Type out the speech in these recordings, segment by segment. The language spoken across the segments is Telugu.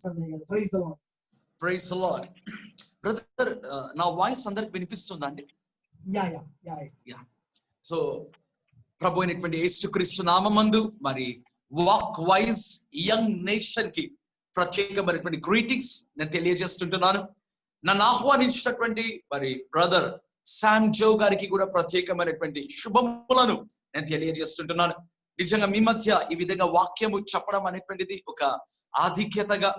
Praise the Lord. బ్రదర్, నా వాయిస్ అందరికి వినిపిస్తుందా అండి? సో ప్రభు అయినటువంటి యేసుక్రీస్తు నామమందు మరి వాక్ వైజ్ యంగ్ నేషన్ కి ప్రత్యేకమైనటువంటి గ్రీటింగ్స్ నేను తెలియజేస్తుంటున్నాను. నన్ను ఆహ్వానించినటువంటి మరి బ్రదర్ శామ్ జో గారికి కూడా ప్రత్యేకమైనటువంటి శుభములను నేను తెలియజేస్తుంటున్నాను. నిజంగా మీ మధ్య ఈ విధంగా వాక్యము చెప్పడం అనేటువంటిది ఒక ఆధిక్యతగా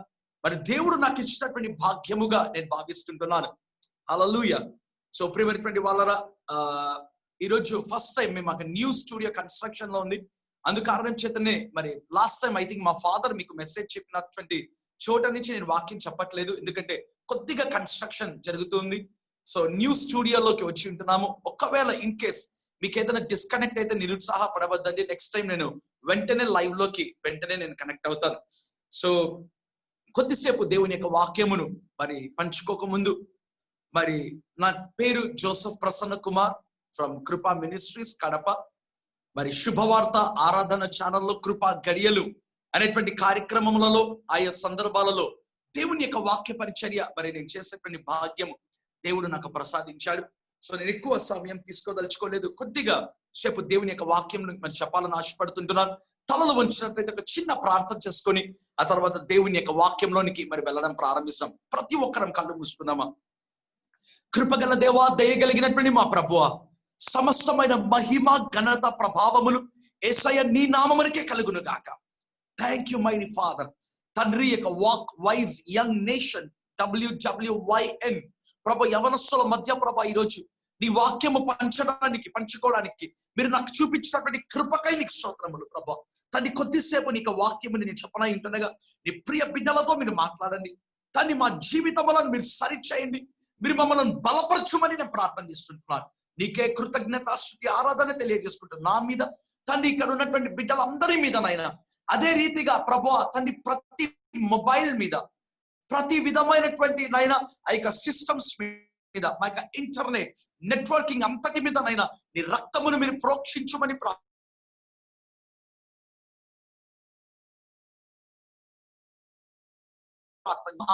మరి దేవుడు నాకు ఇచ్చినటువంటి భాగ్యముగా నేను భావిస్తుంటున్నాను. హల్లెలూయా. సో ప్రియమైనటువంటి వాళ్ళరా, ఈరోజు ఫస్ట్ టైం మేము మాకు న్యూ స్టూడియో కన్స్ట్రక్షన్ లో ఉంది. అందుకు కారణం చేతనే మరి లాస్ట్ టైం ఐ థింక్ మా ఫాదర్ మీకు మెసేజ్ చెప్పినటువంటి చోట నుంచి నేను వాక్యం చెప్పట్లేదు, ఎందుకంటే కొద్దిగా కన్స్ట్రక్షన్ జరుగుతుంది. సో న్యూ స్టూడియోలోకి వచ్చి ఉంటున్నాము. ఒకవేళ ఇన్ కేస్ మీకు ఏదైనా డిస్కనెక్ట్ అయితే నిరుత్సాహపడవద్దండి. నెక్స్ట్ టైం నేను వెంటనే లైవ్ లోకి నేను కనెక్ట్ అవుతాను. సో కొద్దిసేపు దేవుని యొక్క వాక్యమును మరి పంచుకోక ముందు, మరి నా పేరు జోసెఫ్ ప్రసన్న కుమార్ ఫ్రమ్ కృపా మినిస్ట్రీస్ కడప. మరి శుభవార్త ఆరాధన ఛానల్లో కృపా గడియలు అనేటువంటి కార్యక్రమములలో ఆయా సందర్భాలలో దేవుని యొక్క వాక్య పరిచర్య మరి నేను చేసేటువంటి భాగ్యము దేవుడు నాకు ప్రసాదించాడు. సో నేను ఎక్కువ సమయం తీసుకోదలుచుకోలేదు, కొద్దిగా సేపు దేవుని యొక్క వాక్యం మరి చెప్పాలని ఆశపడుతుంటున్నాను. తలలు వంచినట్లయితే ఒక చిన్న ప్రార్థన చేసుకొని ఆ తర్వాత దేవుని యొక్క వాక్యంలోనికి మరి వెళ్ళడం ప్రారంభిస్తాం. ప్రతి ఒక్కరం కళ్ళు మూసుకున్నామా? కృపగల దేవా, దయగలిగినటువంటి మా ప్రభువా, సమస్తమైన మహిమ ఘనత ప్రభావములు యేసయ్య నీ నామమునకే కలుగును గాక. Thank you mighty father. తండ్రి యొక్క walk wise young nation WWYN ప్రభు యవనస్తుల మధ్య ప్రభు ఈరోజు నీ వాక్యము పంచుకోవడానికి మీరు నాకు చూపించినటువంటి కృపకై నీకు స్తోత్రములు ప్రభు. తన్ని కొద్దిసేపు నీకు వాక్యముని నేను చెప్పనా ఉంటుండగా నీ ప్రియ బిడ్డలతో మీరు మాట్లాడండి. తన్ని మా జీవితములను మీరు సరిచేయండి. మీరు మమ్మల్ని బలపరచుమని నేను ప్రార్థన చేస్తుంటున్నాను. నీకే కృతజ్ఞత స్తుతి ఆరాధన తెలియజేసుకుంటున్నాను. నా మీద తండ్రి, ఇక్కడ ఉన్నటువంటి బిడ్డలందరి మీద నాయన అదే రీతిగా ప్రభువా తండ్రి ప్రతి మొబైల్ మీద, ప్రతి విధమైనటువంటి నాయన ఆ యొక్క సిస్టమ్స్ మీద, మా యొక్క ఇంటర్నెట్ నెట్వర్కింగ్ అంతటి మీద నాయన నీ రక్తమును మీరు ప్రోక్షించమని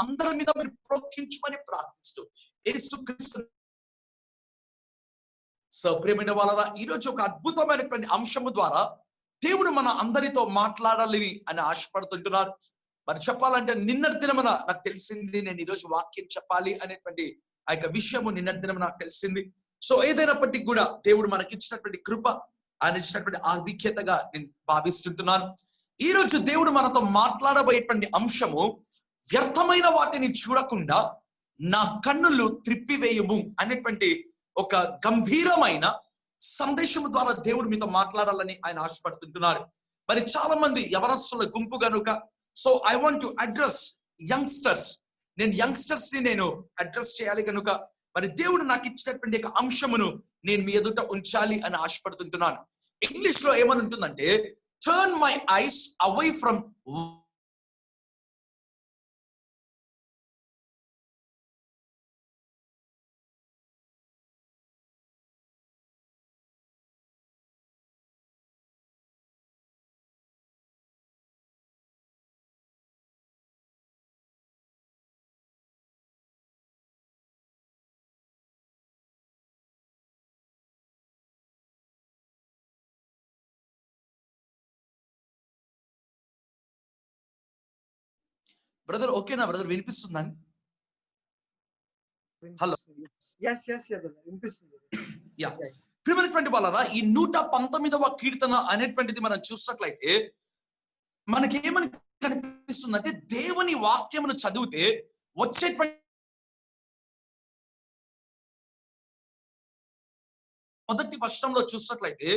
అందరి మీద మీరు ప్రోక్షించమని ప్రార్థిస్తూ యేసుక్రీస్తు. సో ప్రియమైన వాళ్ళరా, ఈరోజు ఒక అద్భుతమైనటువంటి అంశము ద్వారా దేవుడు మన అందరితో మాట్లాడాలని అని ఆశపడుతుంటున్నారు. మరి చెప్పాలంటే నిన్నటి దినమున నాకు తెలిసింది, నేను ఈరోజు వాక్యం చెప్పాలి అనేటువంటి ఆ యొక్క విషయము నిన్నటి దినమున నాకు తెలిసింది. సో ఏదైనప్పటికీ కూడా దేవుడు మనకి ఇచ్చినటువంటి కృప, ఆయన ఇచ్చినటువంటి ఆధిక్యతగా నేను భావిస్తుంటున్నాను. ఈ రోజు దేవుడు మనతో మాట్లాడబోయేటువంటి అంశము వ్యర్థమైన వాటిని చూడకుండా నా కన్నులు త్రిప్పివేయము అనేటువంటి ఒక గంభీరమైన సందేశం ద్వారా దేవుడు మీతో మాట్లాడాలని ఆయన ఆశపడుతుంటున్నారు. మరి చాలా మంది యవనస్తుల గుంపు గనుక, so I want to address youngsters. నేను యంగ్స్టర్స్ ని నేను అడ్రస్ చేయాలి కనుక మరి దేవుడు నాకు ఇచ్చినటువంటి ఒక అంశమును నేను మీ ఎదుట ఉంచాలి అని ఆశపడుతుంటున్నాను. ఇంగ్లీష్ లో ఏమని ఉంటుందంటే, turn my ice away from brother. ఓకేనా బ్రదర్? వినిపిస్తుందండి? హలో. ప్రియమైనటువంటి వాళ్ళరా, ఈ 119వ కీర్తన అనేటువంటిది మనం చూసినట్లయితే మనకేమని కనిపిస్తుందంటే, దేవుని వాక్యమును చదివితే వచ్చేటువంటి మొదటి వర్షంలో చూసినట్లయితే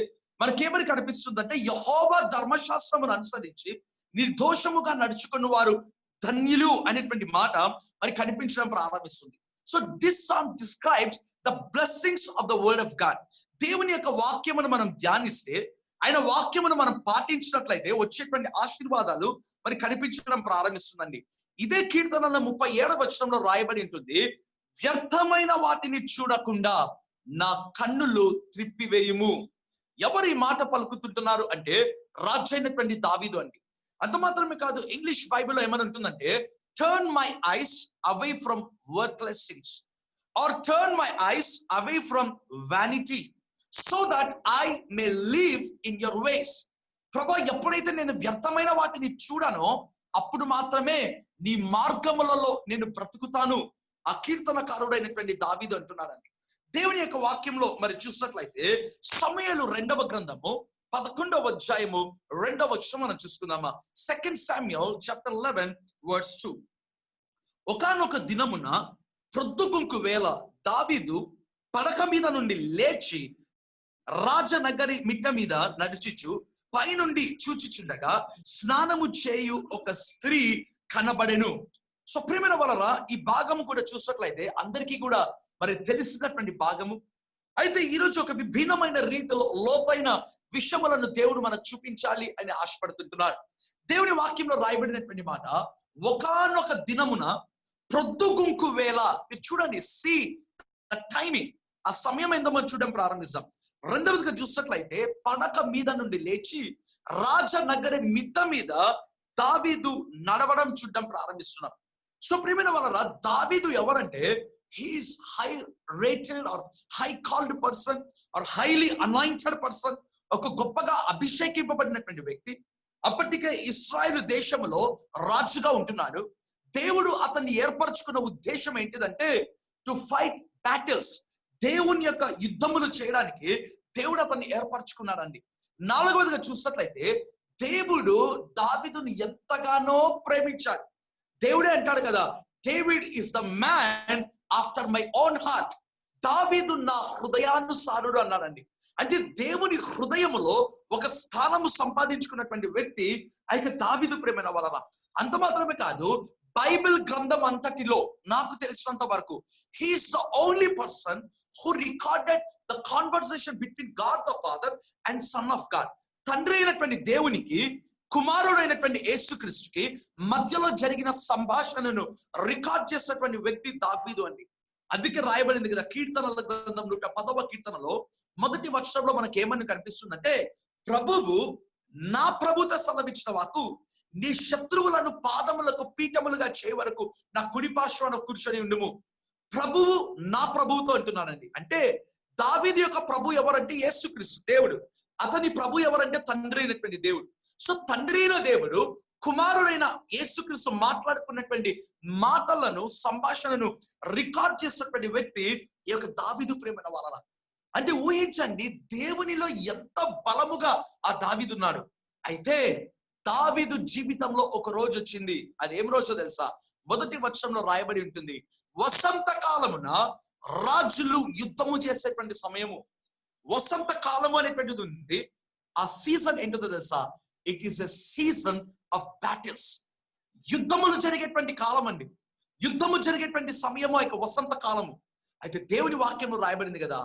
మనకేమని కనిపిస్తుందంటే, యెహోవా ధర్మశాస్త్రమును అనుసరించి నిర్దోషముగా నడుచుకున్న వారు ధన్యులు అనేటువంటి మాట మరి కనిపించడం ప్రారంభిస్తుంది. So this song describes the blessings of the word of God. దేవుని యొక్క వాక్యమును మనం ధ్యానిస్తే, ఆయన వాక్యమును మనం పాటించినట్లయితే వచ్చేటువంటి ఆశీర్వాదాలు మరి కనిపించడం ప్రారంభిస్తుందండి. ఇదే కీర్తనలో 37వ వచనంలో రాయబడి ఉంటుంది, వ్యర్థమైన వాటిని చూడకుండా నా కన్నులు త్రిప్పివేయుము. ఎవరు ఈ మాట పలుకుతుంటున్నారు అంటే రాజైనటువంటి దావీదు అండి. అంత మాత్రమే కాదు, ఇంగ్లీష్ బైబిల్లో ఏమని ఉంటుందంటే, turn my eyes away from worthless things, or turn my eyes away from vanity, so that I may live in your ways. ప్రభా, ఎప్పుడైతే నేను వ్యర్థమైన వాటిని చూడానో అప్పుడు మాత్రమే నీ మార్గములలో నేను బ్రతుకుతాను. ఆ కీర్తనకారుడైనటువంటి దావీదు అంటున్నాడండి. దేవుని యొక్క వాక్యంలో మరి చూసినట్లయితే సమూయేలు 2వ గ్రంథము 11వ అధ్యాయము 2వ వచనం మనం చూసుకుందామా. 2 Samuel chapter 11 verse 2. ఒకానొక దినమున ప్రొద్దుగుంకు వేళ దావీదు పడక మీద నుండి లేచి రాజనగరి మిట్ట మీద నడుచుచు పైనుండి చూచుచుండగా స్నానము చేయు ఒక స్త్రీ కనబడెను. సో ప్రియమైన వాళ్ళరా, ఈ భాగము కూడా చూసినట్లయితే అందరికీ కూడా మరి తెలిసినటువంటి భాగము. అయితే ఈరోజు ఒక విభిన్నమైన రీతిలో లోతైన విషయములను దేవుడు మనకు చూపించాలి అని ఆశపడుతుంటున్నాడు. దేవుని వాక్యంలో రాయబడినటువంటి మాట, ఒకానొక దినమున ప్రొద్దుగుంకు వేళ. మీరు చూడండి, సి ద టైమింగ్, ఆ సమయం ఏందో మనం చూడడం ప్రారంభిస్తాం. రెండవదిగా చూసినట్లయితే పడక మీద నుండి లేచి రాజనగరి మిద్ద మీద దావీదు నడవడం చూడడం ప్రారంభిస్తున్నాం. సో ప్రియమైన వాళ్ళ, దావీదు ఎవరంటే he is high rated or high called person or highly anointed person, ఒక గొప్పగా అభిషేకింపబడినటువంటి వ్యక్తి. అప్పటికే ఇశ్రాయేలు దేశంలో రాజుగా ఉంటున్నాడు. దేవుడు అతన్ని ఏర్పరచుకున్న ఉద్దేశం ఏంటిదంటే టు ఫైట్ బ్యాటిల్స్, దేవుని యొక్క యుద్ధములు చేయడానికి దేవుడు అతన్ని ఏర్పరచుకున్నాడండి. 4వదిగా చూసినట్లయితే దేవుడు దావీదుని ఎంతగానో ప్రేమించాడు. దేవుడే అంటాడు కదా, David is the man after my own heart. దావీదు నా హృదయానుసారుడు అన్నాడండి. అంటే దేవుని హృదయములో ఒక స్థానము సంపాదించుకున్నటువంటి వ్యక్తి అయితే దావీదు. ప్రేమైన వలన అంత మాత్రమే కాదు, బైబిల్ గ్రంథం అంతటిలో నాకు తెలిసినంత వరకు he is the only person who recorded the conversation between God the Father and Son of God. తండ్రి అయినటువంటి దేవునికి కుమారుడైనటువంటి యేసుక్రీస్తుకి మధ్యలో జరిగిన సంభాషణను రికార్డ్ చేసినటువంటి వ్యక్తి దావీదు అండి. అందుకే రాయబడింది కదా, కీర్తనల గ్రంథం 110వ కీర్తనలో 1వ వచనంలో మనకి ఏమని కనిపిస్తుందంటే, ప్రభువు నా ప్రభుతో సెలవిచ్చిన వాకు, నీ శత్రువులను పాదములకు పీఠములుగా చేయ వరకు నా కుడి పార్శ్వాన కూర్చొని ఉండుము. ప్రభువు నా ప్రభువుతో అంటున్నానండి. అంటే దావీదు యొక్క ప్రభు ఎవరంటే యేసుక్రీస్తు దేవుడు. అతని ప్రభు ఎవరంటే తండ్రి అయినటువంటి దేవుడు. సో తండ్రి అయిన దేవుడు కుమారుడైన యేసుక్రీస్తు మాట్లాడుకున్నటువంటి మాటలను, సంభాషణను రికార్డ్ చేసినటువంటి వ్యక్తి ఈ యొక్క దావీదు. ప్రేమైన వాళ్ళ అంటే ఊహించండి, దేవునిలో ఎంత బలముగా ఆ దావీదు ఉన్నాడు. అయితే దావీదు జీవితంలో ఒక రోజు వచ్చింది. అది ఏం రోజో తెలుసా? 1వ వచనంలో రాయబడి ఉంటుంది, వసంత కాలమున రాజులు యుద్ధము చేసేటువంటి సమయము. వసంత కాలము అనేటువంటిది ఉంది. ఆ సీజన్ ఏంటో తెలుసా? It is a season of battles. యుద్ధములు జరిగేటువంటి కాలం అండి. యుద్ధము జరిగేటువంటి సమయము ఆ యొక్క వసంత కాలము. అయితే దేవుని వాక్యంలో రాయబడింది కదా,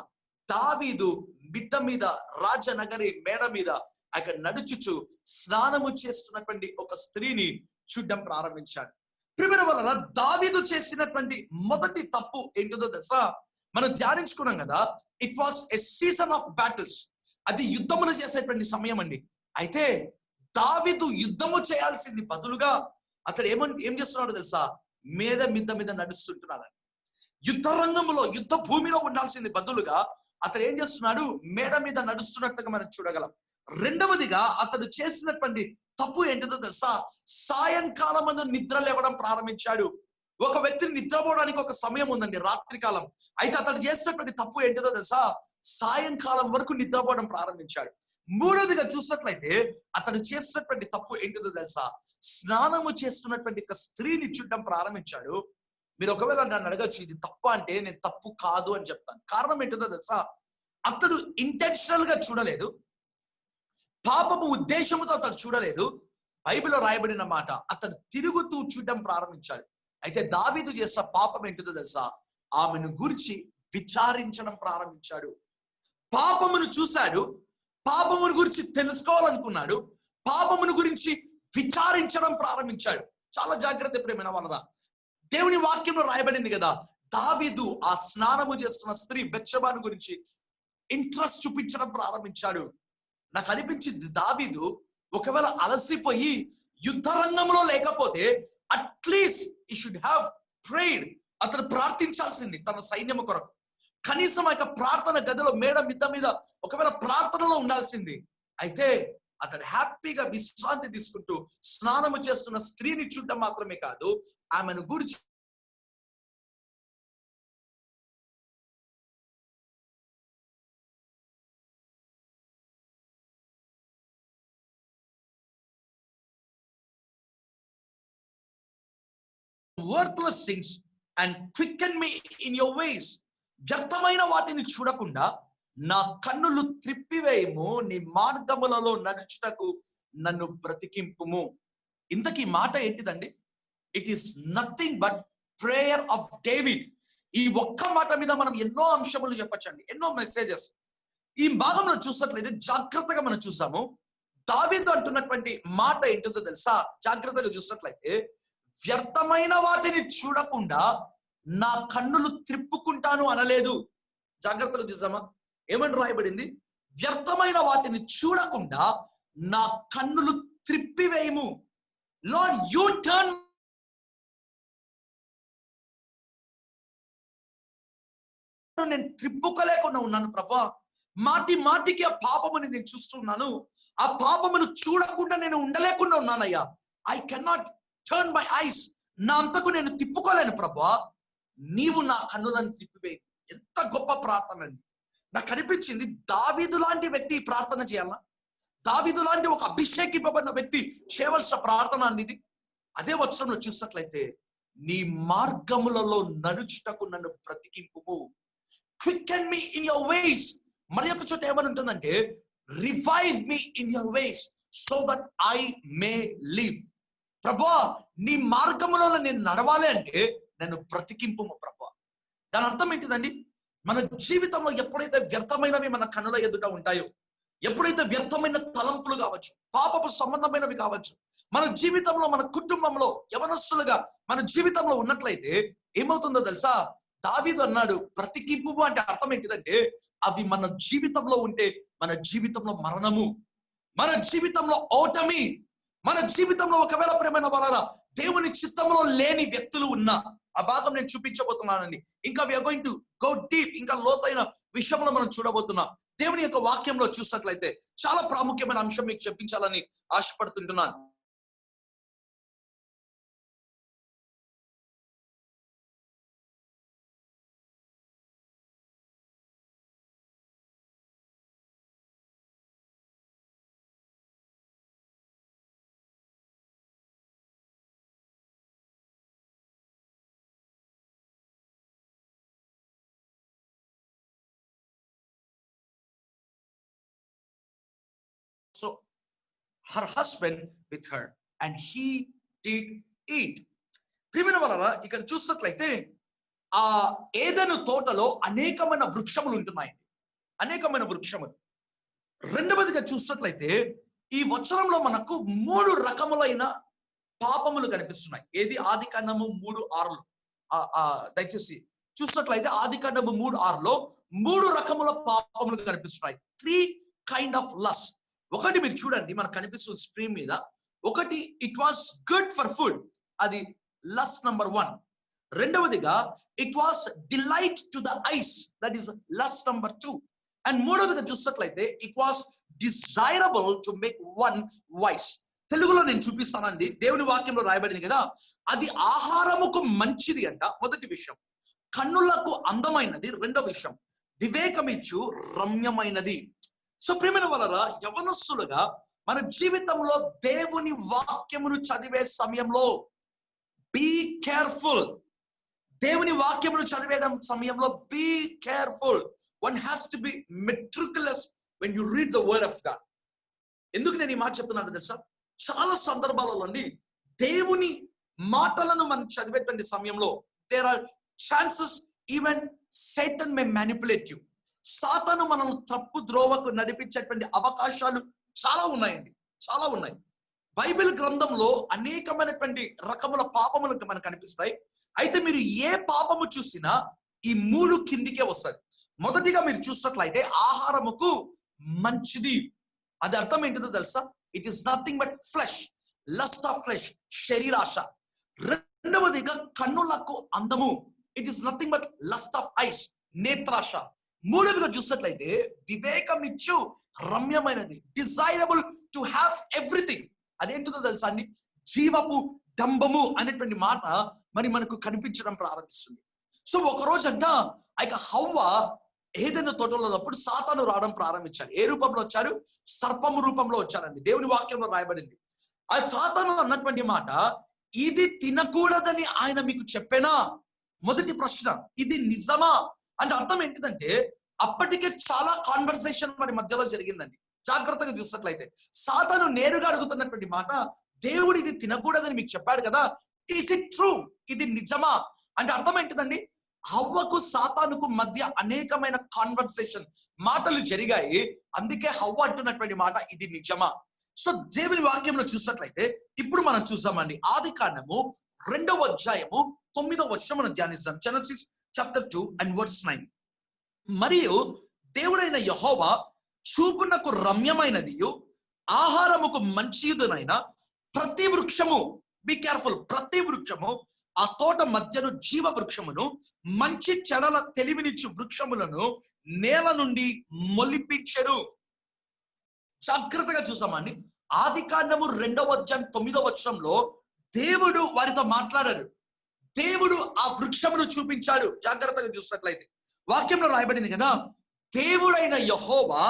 దావీదు మిద్ద మీద రాజనగరి మేడ మీద అక్కడ నడుచుచు స్నానము చేస్తున్నటువంటి ఒక స్త్రీని చూడడం ప్రారంభించాడు. ప్రియమైన వలన దావీదు చేసినటువంటి మొదటి తప్పు ఏంటో తెలుసా? మనం ధ్యానించుకున్నాం కదా, it was a season of battles. అది యుద్ధములు చేసేటువంటి సమయం అండి. అయితే దావీదు యుద్ధము చేయాల్సింది బదులుగా అతడు ఏం చేస్తున్నాడు తెలుసా? మిద్ద మీద నడుస్తుంటున్నాడు. యుద్ధ రంగంలో, యుద్ధ భూమిలో ఉండాల్సింది బదులుగా అతడు ఏం చేస్తున్నాడు? మేడ మీద నడుస్తున్నట్టుగా మనం చూడగలం. రెండవదిగా అతడు చేసినటువంటి తప్పు ఏంటో తెలుసా? సాయంకాలం నిద్ర లేవడం ప్రారంభించాడు. ఒక వ్యక్తిని నిద్రపోవడానికి ఒక సమయం ఉందండి, రాత్రి కాలం. అయితే అతడు చేసినటువంటి తప్పు ఏంటో తెలుసా? సాయంకాలం వరకు నిద్రపోవడం ప్రారంభించాడు. మూడవదిగా చూసినట్లయితే అతడు చేసినటువంటి తప్పు ఏంటో తెలుసా? స్నానము చేస్తున్నటువంటి ఒక స్త్రీని చూడడం ప్రారంభించాడు. మీరు ఒకవేళ నన్ను అడగచ్చు, ఇది తప్ప అంటే నేను తప్పు కాదు అని చెప్తాను. కారణం ఏంటో తెలుసా? అతడు ఇంటెన్షనల్ గా చూడలేదు, పాపపు ఉద్దేశంతో అతడు చూడలేదు. బైబిల్లో రాయబడిన మాట, అతడు తిరుగుతూ చూడడం ప్రారంభించాడు. అయితే దావీదు చేసిన పాపం ఏంటో తెలుసా? ఆమెను గురించి విచారించడం ప్రారంభించాడు. పాపమును చూశాడు, పాపమును గురించి తెలుసుకోవాలనుకున్నాడు, పాపమును గురించి విచారించడం ప్రారంభించాడు. చాలా జాగ్రత్త ప్రేమైన వాళ్ళ. దేవుని వాక్యంలో రాయబడింది కదా, దావీదు ఆ స్నానము చేస్తున్న స్త్రీ బెత్షెబాను గురించి ఇంట్రెస్ట్ చూపించడం ప్రారంభించాడు. నాకు అనిపించింది, దావీదు ఒకవేళ అలసిపోయి యుద్ధ రంగంలో లేకపోతే అట్లీస్ట్ ఈ షుడ్ హ్యావ్ ప్రేడ్. అతను ప్రార్థించాల్సింది తన సైన్యము కొరకు. కనీసం ఆ యొక్క ప్రార్థన గదిలో మేడ మిద్ద మీద ఒకవేళ ప్రార్థనలో ఉండాల్సింది. అయితే అతడు హ్యాపీగా విశ్రాంతి తీసుకుంటూ స్నానము చేస్తున్న స్త్రీని చూడటం మాత్రమే కాదు, ఆమెను గురించి worthless things and quicken me in your ways. వ్యర్థమైన వాటిని చూడకుండా నా కన్నులు త్రిప్పివేయము, నీ మార్గములలో నడుచుటకు నన్ను బ్రతికింపుము. ఇంతకీ మాట ఏంటిదండి? It is nothing but prayer of David. ఈ ఒక్క మాట మీద మనం ఎన్నో అంశములు చెప్పొచ్చండి, ఎన్నో మెసేజెస్. ఈ భాగంలో చూసినట్లయితే జాగ్రత్తగా మనం చూసాము. దావీదు అంటున్నటువంటి మాట ఏంటో తెలుసా? జాగ్రత్తగా చూసినట్లయితే, వ్యర్థమైన వాటిని చూడకుండా నా కన్నులు త్రిప్పుకుంటాను అనలేదు. జాగ్రత్తగా చూసామా? ఏమని రాయబడింది? వ్యర్థమైన వాటిని చూడకుండా నా కన్నులు త్రిప్పివేయము. Lord, you turn. నేను త్రిప్పుకోలేకుండా ఉన్నాను ప్రభా. మాటి మాటికి ఆ పాపముని నేను చూస్తున్నాను. ఆ పాపమును చూడకుండా నేను ఉండలేకుండా ఉన్నానయ్యా. I cannot turn my eyes. నా అంతకు నేను తిప్పుకోలేను ప్రభా. నీవు నా కన్నులను తిప్పివేయి. ఎంత గొప్ప ప్రార్థన అండి. నాకు అనిపించింది, దావీదు లాంటి వ్యక్తి ఈ ప్రార్థన చేయాలా? దావీదు లాంటి ఒక అభిషేకింపబడిన వ్యక్తి చేయవలసిన ప్రార్థన అనేది. అదే వచనంలో చూసినట్లయితే, నీ మార్గములలో నడుచుటకు నన్ను బ్రతికింపుము. క్వికెన్ మీ ఇన్ యువర్ వేస్. మరి ఒక చోట ఏమని ఉంటుందంటే, revive me in your ways so that I may live. ప్రభా, నీ మార్గములో నేను నడవాలి అంటే నన్ను బ్రతికింపుము ప్రభా. దాని అర్థం ఏంటిదండి? మన జీవితంలో ఎప్పుడైతే వ్యర్థమైనవి మన కన్నుల ఎదుట ఉంటాయో, ఎప్పుడైతే వ్యర్థమైన తలంపులు కావచ్చు, పాపపు సంబంధమైనవి కావచ్చు, మన జీవితంలో, మన కుటుంబంలో యవనస్తులుగా మన జీవితంలో ఉన్నట్లయితే ఏమవుతుందో తెలుసా? దావీదు అన్నాడు, బ్రతికింపు అంటే అర్థం ఏంటిదంటే, అవి మన జీవితంలో ఉంటే మన జీవితంలో మరణము, మన జీవితంలో ఓటమి, మన జీవితంలో ఒకవేళ ప్రేమైన వాళ్ళ దేవుని చిత్తంలో లేని వ్యక్తులు ఉన్నా, ఆ భాగం నేను చూపించబోతున్నానండి. ఇంకా we are going to go deep. ఇంకా లోతైన విషయంలో మనం చూడబోతున్నాం. దేవుని యొక్క వాక్యంలో చూసినట్లయితే చాలా ప్రాముఖ్యమైన అంశం మీకు చెప్పించాలని ఆశపడుతుంటున్నాను. So her husband with her and he did eat. ప్రియమైన వారలారా, ఇక్కడ చూసినట్లయితే ఆ ఏదెను తోటలో అనేకమైన వృక్షములు ఉంటున్నాయి, అనేకమైన వృక్షములు. రెండవదిగా చూసినట్లయితే ఈ వచనంలో మనకు 3 రకములైన పాపములు కనిపిస్తున్నాయి. ఏది? ఆదికాండము 3:6. దయచేసి చూసినట్లయితే ఆదికాండము 3:6లో 3 రకముల పాపములు కనిపిస్తున్నాయి. 3 కైండ్ ఆఫ్ లస్ట్. ఒకటి మీరు చూడండి, మనకు కనిపిస్తుంది స్క్రీన్ మీద. ఒకటి, it was good for food, అది లస్ట్ నంబర్ 1. రెండవదిగా, it was delight to the eyes, that is lust number 2. And మూడవదిగా చూసినట్లయితే it was desirable to make one wise. తెలుగులో నేను చూపిస్తానండి. దేవుని వాక్యంలో రాయబడింది కదా, అది ఆహారముకు మంచిది అంట, మొదటి విషయం. కన్నులకు అందమైనది, రెండో విషయం. వివేకమిచ్చు రమ్యమైనది. సో ప్రియమైన వాళ్ళరా, యవనస్తులుగా మన జీవితంలో దేవుని వాక్యమును చదివే సమయంలో బీ కేర్ఫుల్. దేవుని వాక్యమును చదివే సమయంలో be careful. One has to be meticulous when you read the word of God. ఎందుకు నేను ఈ మాట చెప్తున్నాను తెలుసా? చాలా సందర్భాలలో దేవుని మాటలను మనం చదివేటువంటి సమయంలో there are chances even Satan may manipulate you. సాతాను మనల్ని తప్పు ద్రోవకు నడిపించేటువంటి అవకాశాలు చాలా ఉన్నాయండి, చాలా ఉన్నాయి. బైబిల్ గ్రంథంలో అనేకమైనటువంటి రకముల పాపములు మనకు కనిపిస్తాయి. అయితే మీరు ఏ పాపము చూసినా ఈ 3 కిందికే వస్తాయి. మొదటిగా మీరు చూసినట్లయితే ఆహారముకు మంచిది. అది అర్థం ఏంటిదో తెలుసా? It is nothing but flesh, lust of flesh, శరీరాశ. రెండవదిగా కన్నులకు అందము. It is nothing but lust of ice, నేత్రాశ. మూడవదిగా చూసినట్లయితే వివేకం ఇచ్చు రమ్యమైనది, డిజైరబుల్ టు హ్యావ్ ఎవ్రీథింగ్. అదేంటిదో తెలుసా అండి? జీవపు డంబము అనేటువంటి మాట మరి మనకు కనిపించడం ప్రారంభిస్తుంది. సో ఒక రోజంట ఆ యొక్క హవ్వ ఏదైనా తోటలో ఉన్నప్పుడు సాతాను రావడం ప్రారంభించాడు. ఏ రూపంలో వచ్చాడు? సర్పము రూపంలో వచ్చాడండి. దేవుని వాక్యంలో రాయబడింది. ఆ సాతాను అన్నటువంటి మాట, ఇది తినకూడదని ఆయన మీకు చెప్పేనా? మొదటి ప్రశ్న, ఇది నిజమా? అంటే అర్థం ఏంటిదంటే అప్పటికే చాలా కాన్వర్సేషన్ మరి మధ్యలో జరిగిందండి. జాగ్రత్తగా చూసినట్లయితే సాతాను నేరుగా అడుగుతున్నటువంటి మాట, దేవుడు ఇది తినకూడదని మీకు చెప్పాడు కదా, ఈస్ ఇట్ ట్రూ? ఇది నిజమా? అంటే అర్థం ఏంటిదండి? హవ్వకు సాతానుకు మధ్య అనేకమైన కాన్వర్సేషన్ మాటలు జరిగాయి. అందుకే హవ్వ అంటున్నటువంటి మాట, ఇది నిజమా? సో దేవుని వాక్యంలో చూసినట్లయితే ఇప్పుడు మనం చూసామండి, ఆదికాండము 2వ అధ్యాయము 9వ వచనం మనం ధ్యానిస్తాం. Genesis chapter 2 and verse 9. మరియు దేవుడైన యెహోవా చూపునకు రమ్యమైనది, ఆహారముకు మంచిదైన ప్రతి వృక్షము, బి కేర్ఫుల్, ప్రతి వృక్షము, ఆ తోట మధ్యను జీవ వృక్షమును, మంచి చెడల తెలివినిచ్చు వృక్షములను నేల నుండి మొలిపించెను. జాగ్రత్తగా చూసామండి, ఆదికాండము 2వ అధ్యాయం 9వ వచనంలో దేవుడు వారితో మాట్లాడాడు. దేవుడు ఆ వృక్షమును చూపించాడు. జాగ్రత్తగా చూసినట్లయితే వాక్యంలో రాయబడింది కదా, దేవుడైన యెహోవా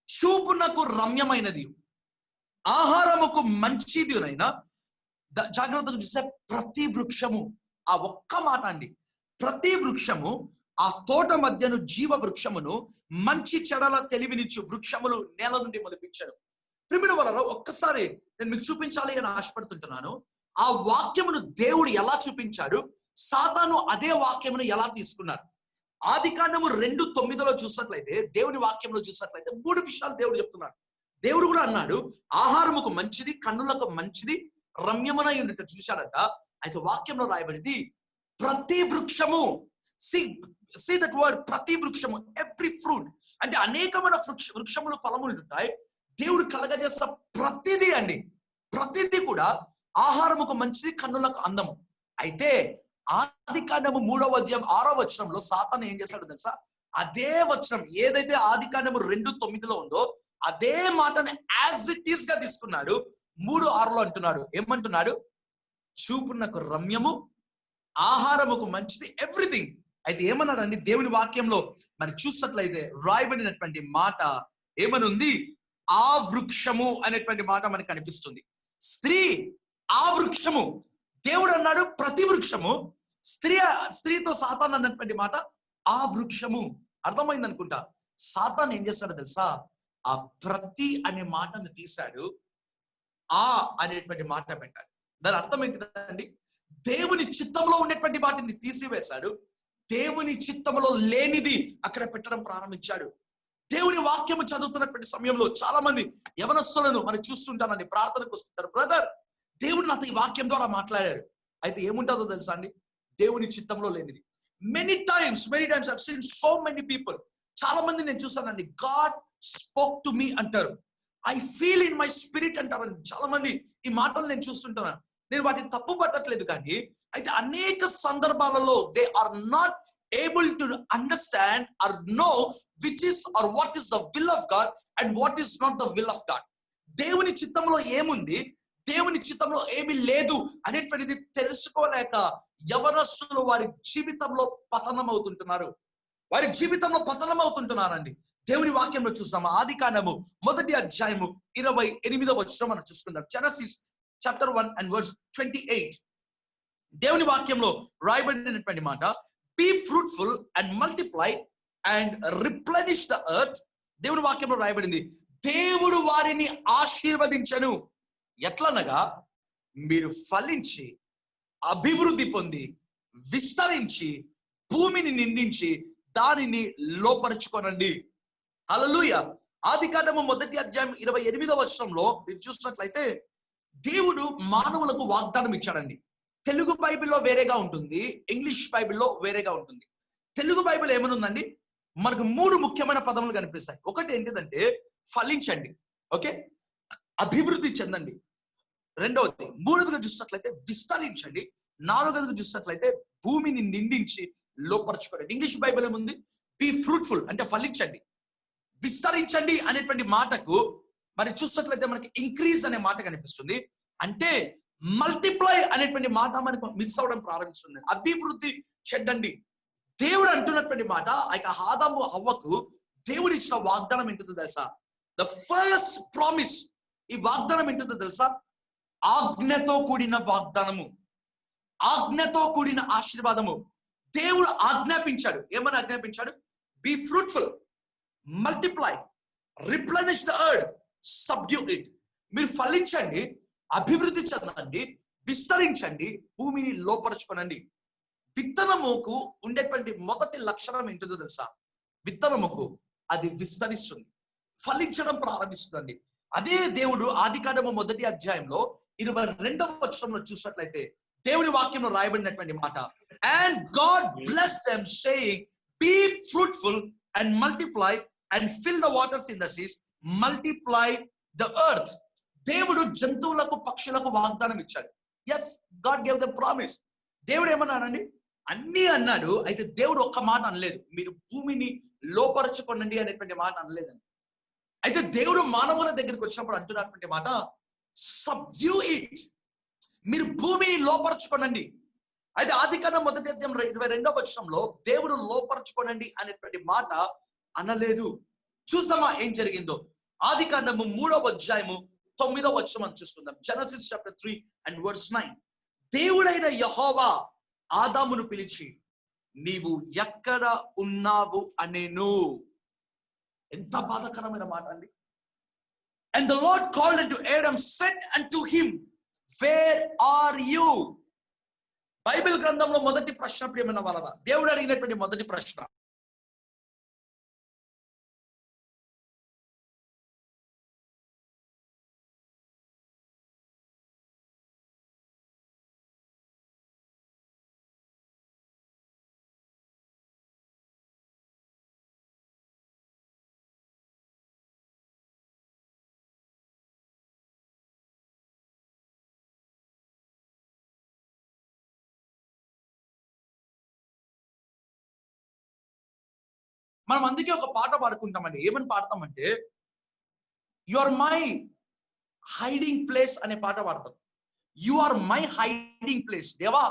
చూపునకు రమ్యమైనది, ఆహారముకు మంచిదినైనా. జాగ్రత్తగా చూస్తే ప్రతి వృక్షము, ఆ ఒక్క మాట అండి, ప్రతి వృక్షము, ఆ తోట మధ్యను జీవ వృక్షమును, మంచి చెడల తెలివినిచ్చు వృక్షములు నేల నుండి మొలిపించాడు. ప్రియమైన వారలారా, ఒక్కసారి నేను మీకు చూపించాలి అని ఆశపడుతుంటున్నాను. ఆ వాక్యమును దేవుడు ఎలా చూపించాడు, సాతాను అదే వాక్యమును ఎలా తీసుకున్నాడు. ఆదికాండము 2:9లో చూసినట్లయితే, దేవుని వాక్యంలో చూసినట్లయితే 3 విషయాలు దేవుడు చెప్తున్నాడు. దేవుడు కూడా అన్నాడు, ఆహారముకు మంచిది, కన్నులకు మంచిది, రమ్యమునై ఉన్నట్టు చూశాడట. అయితే వాక్యంలో రాయబడింది ప్రతి వృక్షము. See that word, ప్రతి వృక్షము, ఎవ్రీ ఫ్రూట్. అంటే అనేకమైన వృక్షములు ఫలములు ఉంటాయి. దేవుడు కలగజేస్తా ప్రతిదీ అండి, ప్రతిదీ కూడా ఆహారముకు మంచిది, కన్నులకు అందము. అయితే ఆదికాండము 3వ అధ్యాయం 6వ వచనంలో సాతాను ఏం చేశాడు తెలుసా? అదే వచనం ఏదైతే ఆదికాండము 2:9లో ఉందో అదే మాటని యాజ్ ఇట్ ఈస్ గా తీసుకున్నాడు. 3:6లో అంటున్నాడు, ఏమంటున్నాడు? చూపునకు రమ్యము, ఆహారముకు మంచిది, ఎవ్రీథింగ్. అయితే ఏమన్నాడండి దేవుని వాక్యంలో మరి చూసినట్లయితే రాయబడినటువంటి మాట ఏమని ఉంది? ఆ వృక్షము అనేటువంటి మాట మనకు కనిపిస్తుంది. స్త్రీ ఆ వృక్షము, దేవుడు అన్నాడు ప్రతి వృక్షము. స్త్రీతో సాతాను అన్నటువంటి మాట ఆ వృక్షము. అర్థమైంది అనుకుంటా. సాతాను ఏం చేస్తాడో తెలుసా? ఆ ప్రతి అనే మాటను తీశాడు, ఆ అనేటువంటి మాట పెట్టాడు. దాని అర్థం ఏంటిదండి? దేవుని చిత్తంలో ఉండేటువంటి వాటిని తీసివేశాడు, దేవుని చిత్తంలో లేనిది అక్కడ పెట్టడం ప్రారంభించాడు. దేవుని వాక్యము చదువుతున్నటువంటి సమయంలో చాలా మంది యవనస్తులను మనం చూస్తుంటానండి, ప్రార్థనకు వస్తుంటారు. బ్రదర్, దేవుడు నాతో ఈ వాక్యం ద్వారా మాట్లాడాడు. అయితే ఏముంటుందో తెలుసా అండి? దేవుని చిత్తంలో లేనిది. Many times I've seen so many people, చాలా మంది నేను చూసానండి, గాడ్ స్పోక్ టు మీ అంటారు, I feel in my spirit అంటారండి. చాలా మంది ఈ మాటలు నేను చూస్తుంటాను. నేను వాటిని తప్పు పట్టట్లేదు, కానీ అయితే అనేక సందర్భాలలో they are not able to understand or know which is or what is the will of God and what is not the will of God. దేవుని చిత్తంలో ఏముంది, దేవుని చిత్తంలో ఏమి లేదు అనేటువంటిది తెలుసుకోలేక యవనస్తులు వారి జీవితంలో పతనం అవుతుంటున్నారు. వారి జీవితంలో పతనం అవుతుంటున్నారండి. దేవుని వాక్యంలో చూస్తాము. ఆదికాండము 1వ అధ్యాయము 28వ వచనం మనం చూసుకుందాం. Genesis chapter 1 and verse 28. దేవుని వాక్యంలో రాయబడినటువంటి మాట, be fruitful and multiply and replenish the earth. దేవుని వాక్యంలో రాయబడింది, దేవుడు వారిని ఆశీర్వదించెను. ఎట్లనగా మీరు ఫలించి అభివృద్ధి పొంది విస్తరించి భూమిని నిండించి దానిని లోపరుచుకోనండి. హల్లెలూయా. ఆదికాండము 1వ అధ్యాయం 28వ వచనంలో మీరు చూసినట్లయితే దేవుడు మానవులకు వాగ్దానం ఇచ్చాడండి. తెలుగు బైబిల్లో వేరేగా ఉంటుంది, ఇంగ్లీష్ బైబిల్లో వేరేగా ఉంటుంది. తెలుగు బైబిల్ ఏమనుందండి, మనకు 3 ముఖ్యమైన పదములు కనిపిస్తాయి. ఒకటి ఏంటిదంటే ఫలించండి, ఓకే, అభివృద్ధి చెందండి. రెండవది, మూడవదిగా చూసినట్లయితే విస్తరించండి. నాలుగోది చూసినట్లయితే భూమిని నిండించి లోపరచుకోండి. ఇంగ్లీష్ బైబిల్ ఏముంది? బీ ఫ్రూట్ఫుల్ అంటే ఫలించండి, విస్తరించండి అనేటువంటి మాటకు మరి చూసినట్లయితే మనకి ఇంక్రీజ్ అనే మాట కనిపిస్తుంది. అంటే మల్టిప్లై అనేటువంటి మాట మనకు మిస్ అవ్వడం ప్రారంభిస్తుంది. అభివృద్ధి చెందండి. దేవుడు అంటున్నటువంటి మాట ఆదాము హవ్వకు దేవుడు ఇచ్చిన వాగ్దానం ఏంటో తెలుసా? ద ఫస్ట్ ప్రామిస్, ఈ వాగ్దానం ఏంటో తెలుసా? ఆజ్ఞతో కూడిన వాగ్దానము, ఆజ్ఞతో కూడిన ఆశీర్వాదము. దేవుడు ఆజ్ఞాపించాడు. ఏమని ఆజ్ఞాపించాడు? Be fruitful, multiply, replenish the earth, subdue it. మీరు ఫలించండి, అభివృద్ధి చెందండి, విస్తరించండి, భూమిని లోపరచుకోనండి. విత్తనముకు ఉండేటువంటి మొదటి లక్షణం ఏంటో తెలుసా? విత్తనముకు అది విస్తరిస్తుంది, ఫలించడం ప్రారంభిస్తుందండి. అదే దేవుడు ఆదికాండము 1వ అధ్యాయంలో 22వ వచనంలో చూసినట్లయితే దేవుని వాక్యంలో రాయబడినటువంటి మాట, and God blessed them saying be fruitful and multiply and fill the waters in the seas, multiply the earth. దేవుడు జంతువులకు పక్షులకు వాగ్దానం ఇచ్చాడు. Yes, God gave the promise. దేవుడు ఏమన్నాడండి? అన్ని అన్నాడు. అయితే దేవుడు ఒక్క మాట అనలేదు, మీరు భూమిని లోపరచుకోనండి అనేటువంటి మాట అనలేదండి. అయితే దేవుడు మానవుల దగ్గరికి వచ్చినప్పుడు అంటున్నటువంటి మాట సబ్డ్యూ ఇట్, మీరు భూమిని లోపరచుకోనండి. అయితే ఆదికాండం 1వ అధ్యాయం 22వ వచనంలో దేవుడు లోపరచుకోనండి అనేటువంటి మాట అనలేదు. చూసామా ఏం జరిగిందో? ఆదికాండము 3వ అధ్యాయము 9వ వచనం చూసుకుందాం. Genesis chapter 3 and verse 9. దేవుడైన యెహోవా ఆదామును పిలిచి నీవు ఎక్కడ ఉన్నావు అనేను. ఎంత బాధాకరమైన మాట అండి. And the Lord called unto Adam, said unto him, where are you? Bible గ్రంథంలో మొదటి ప్రశ్న ప్రియమైన వాళ్ళ, దేవుడు అడిగినటువంటి మొదటి ప్రశ్న, మనం అందుకే ఒక పాట పాడుకుంటామండి. ఏమని పాడతామంటే, you are my hiding place అనే పాట పాడతాం. You are my hiding place. దేవా,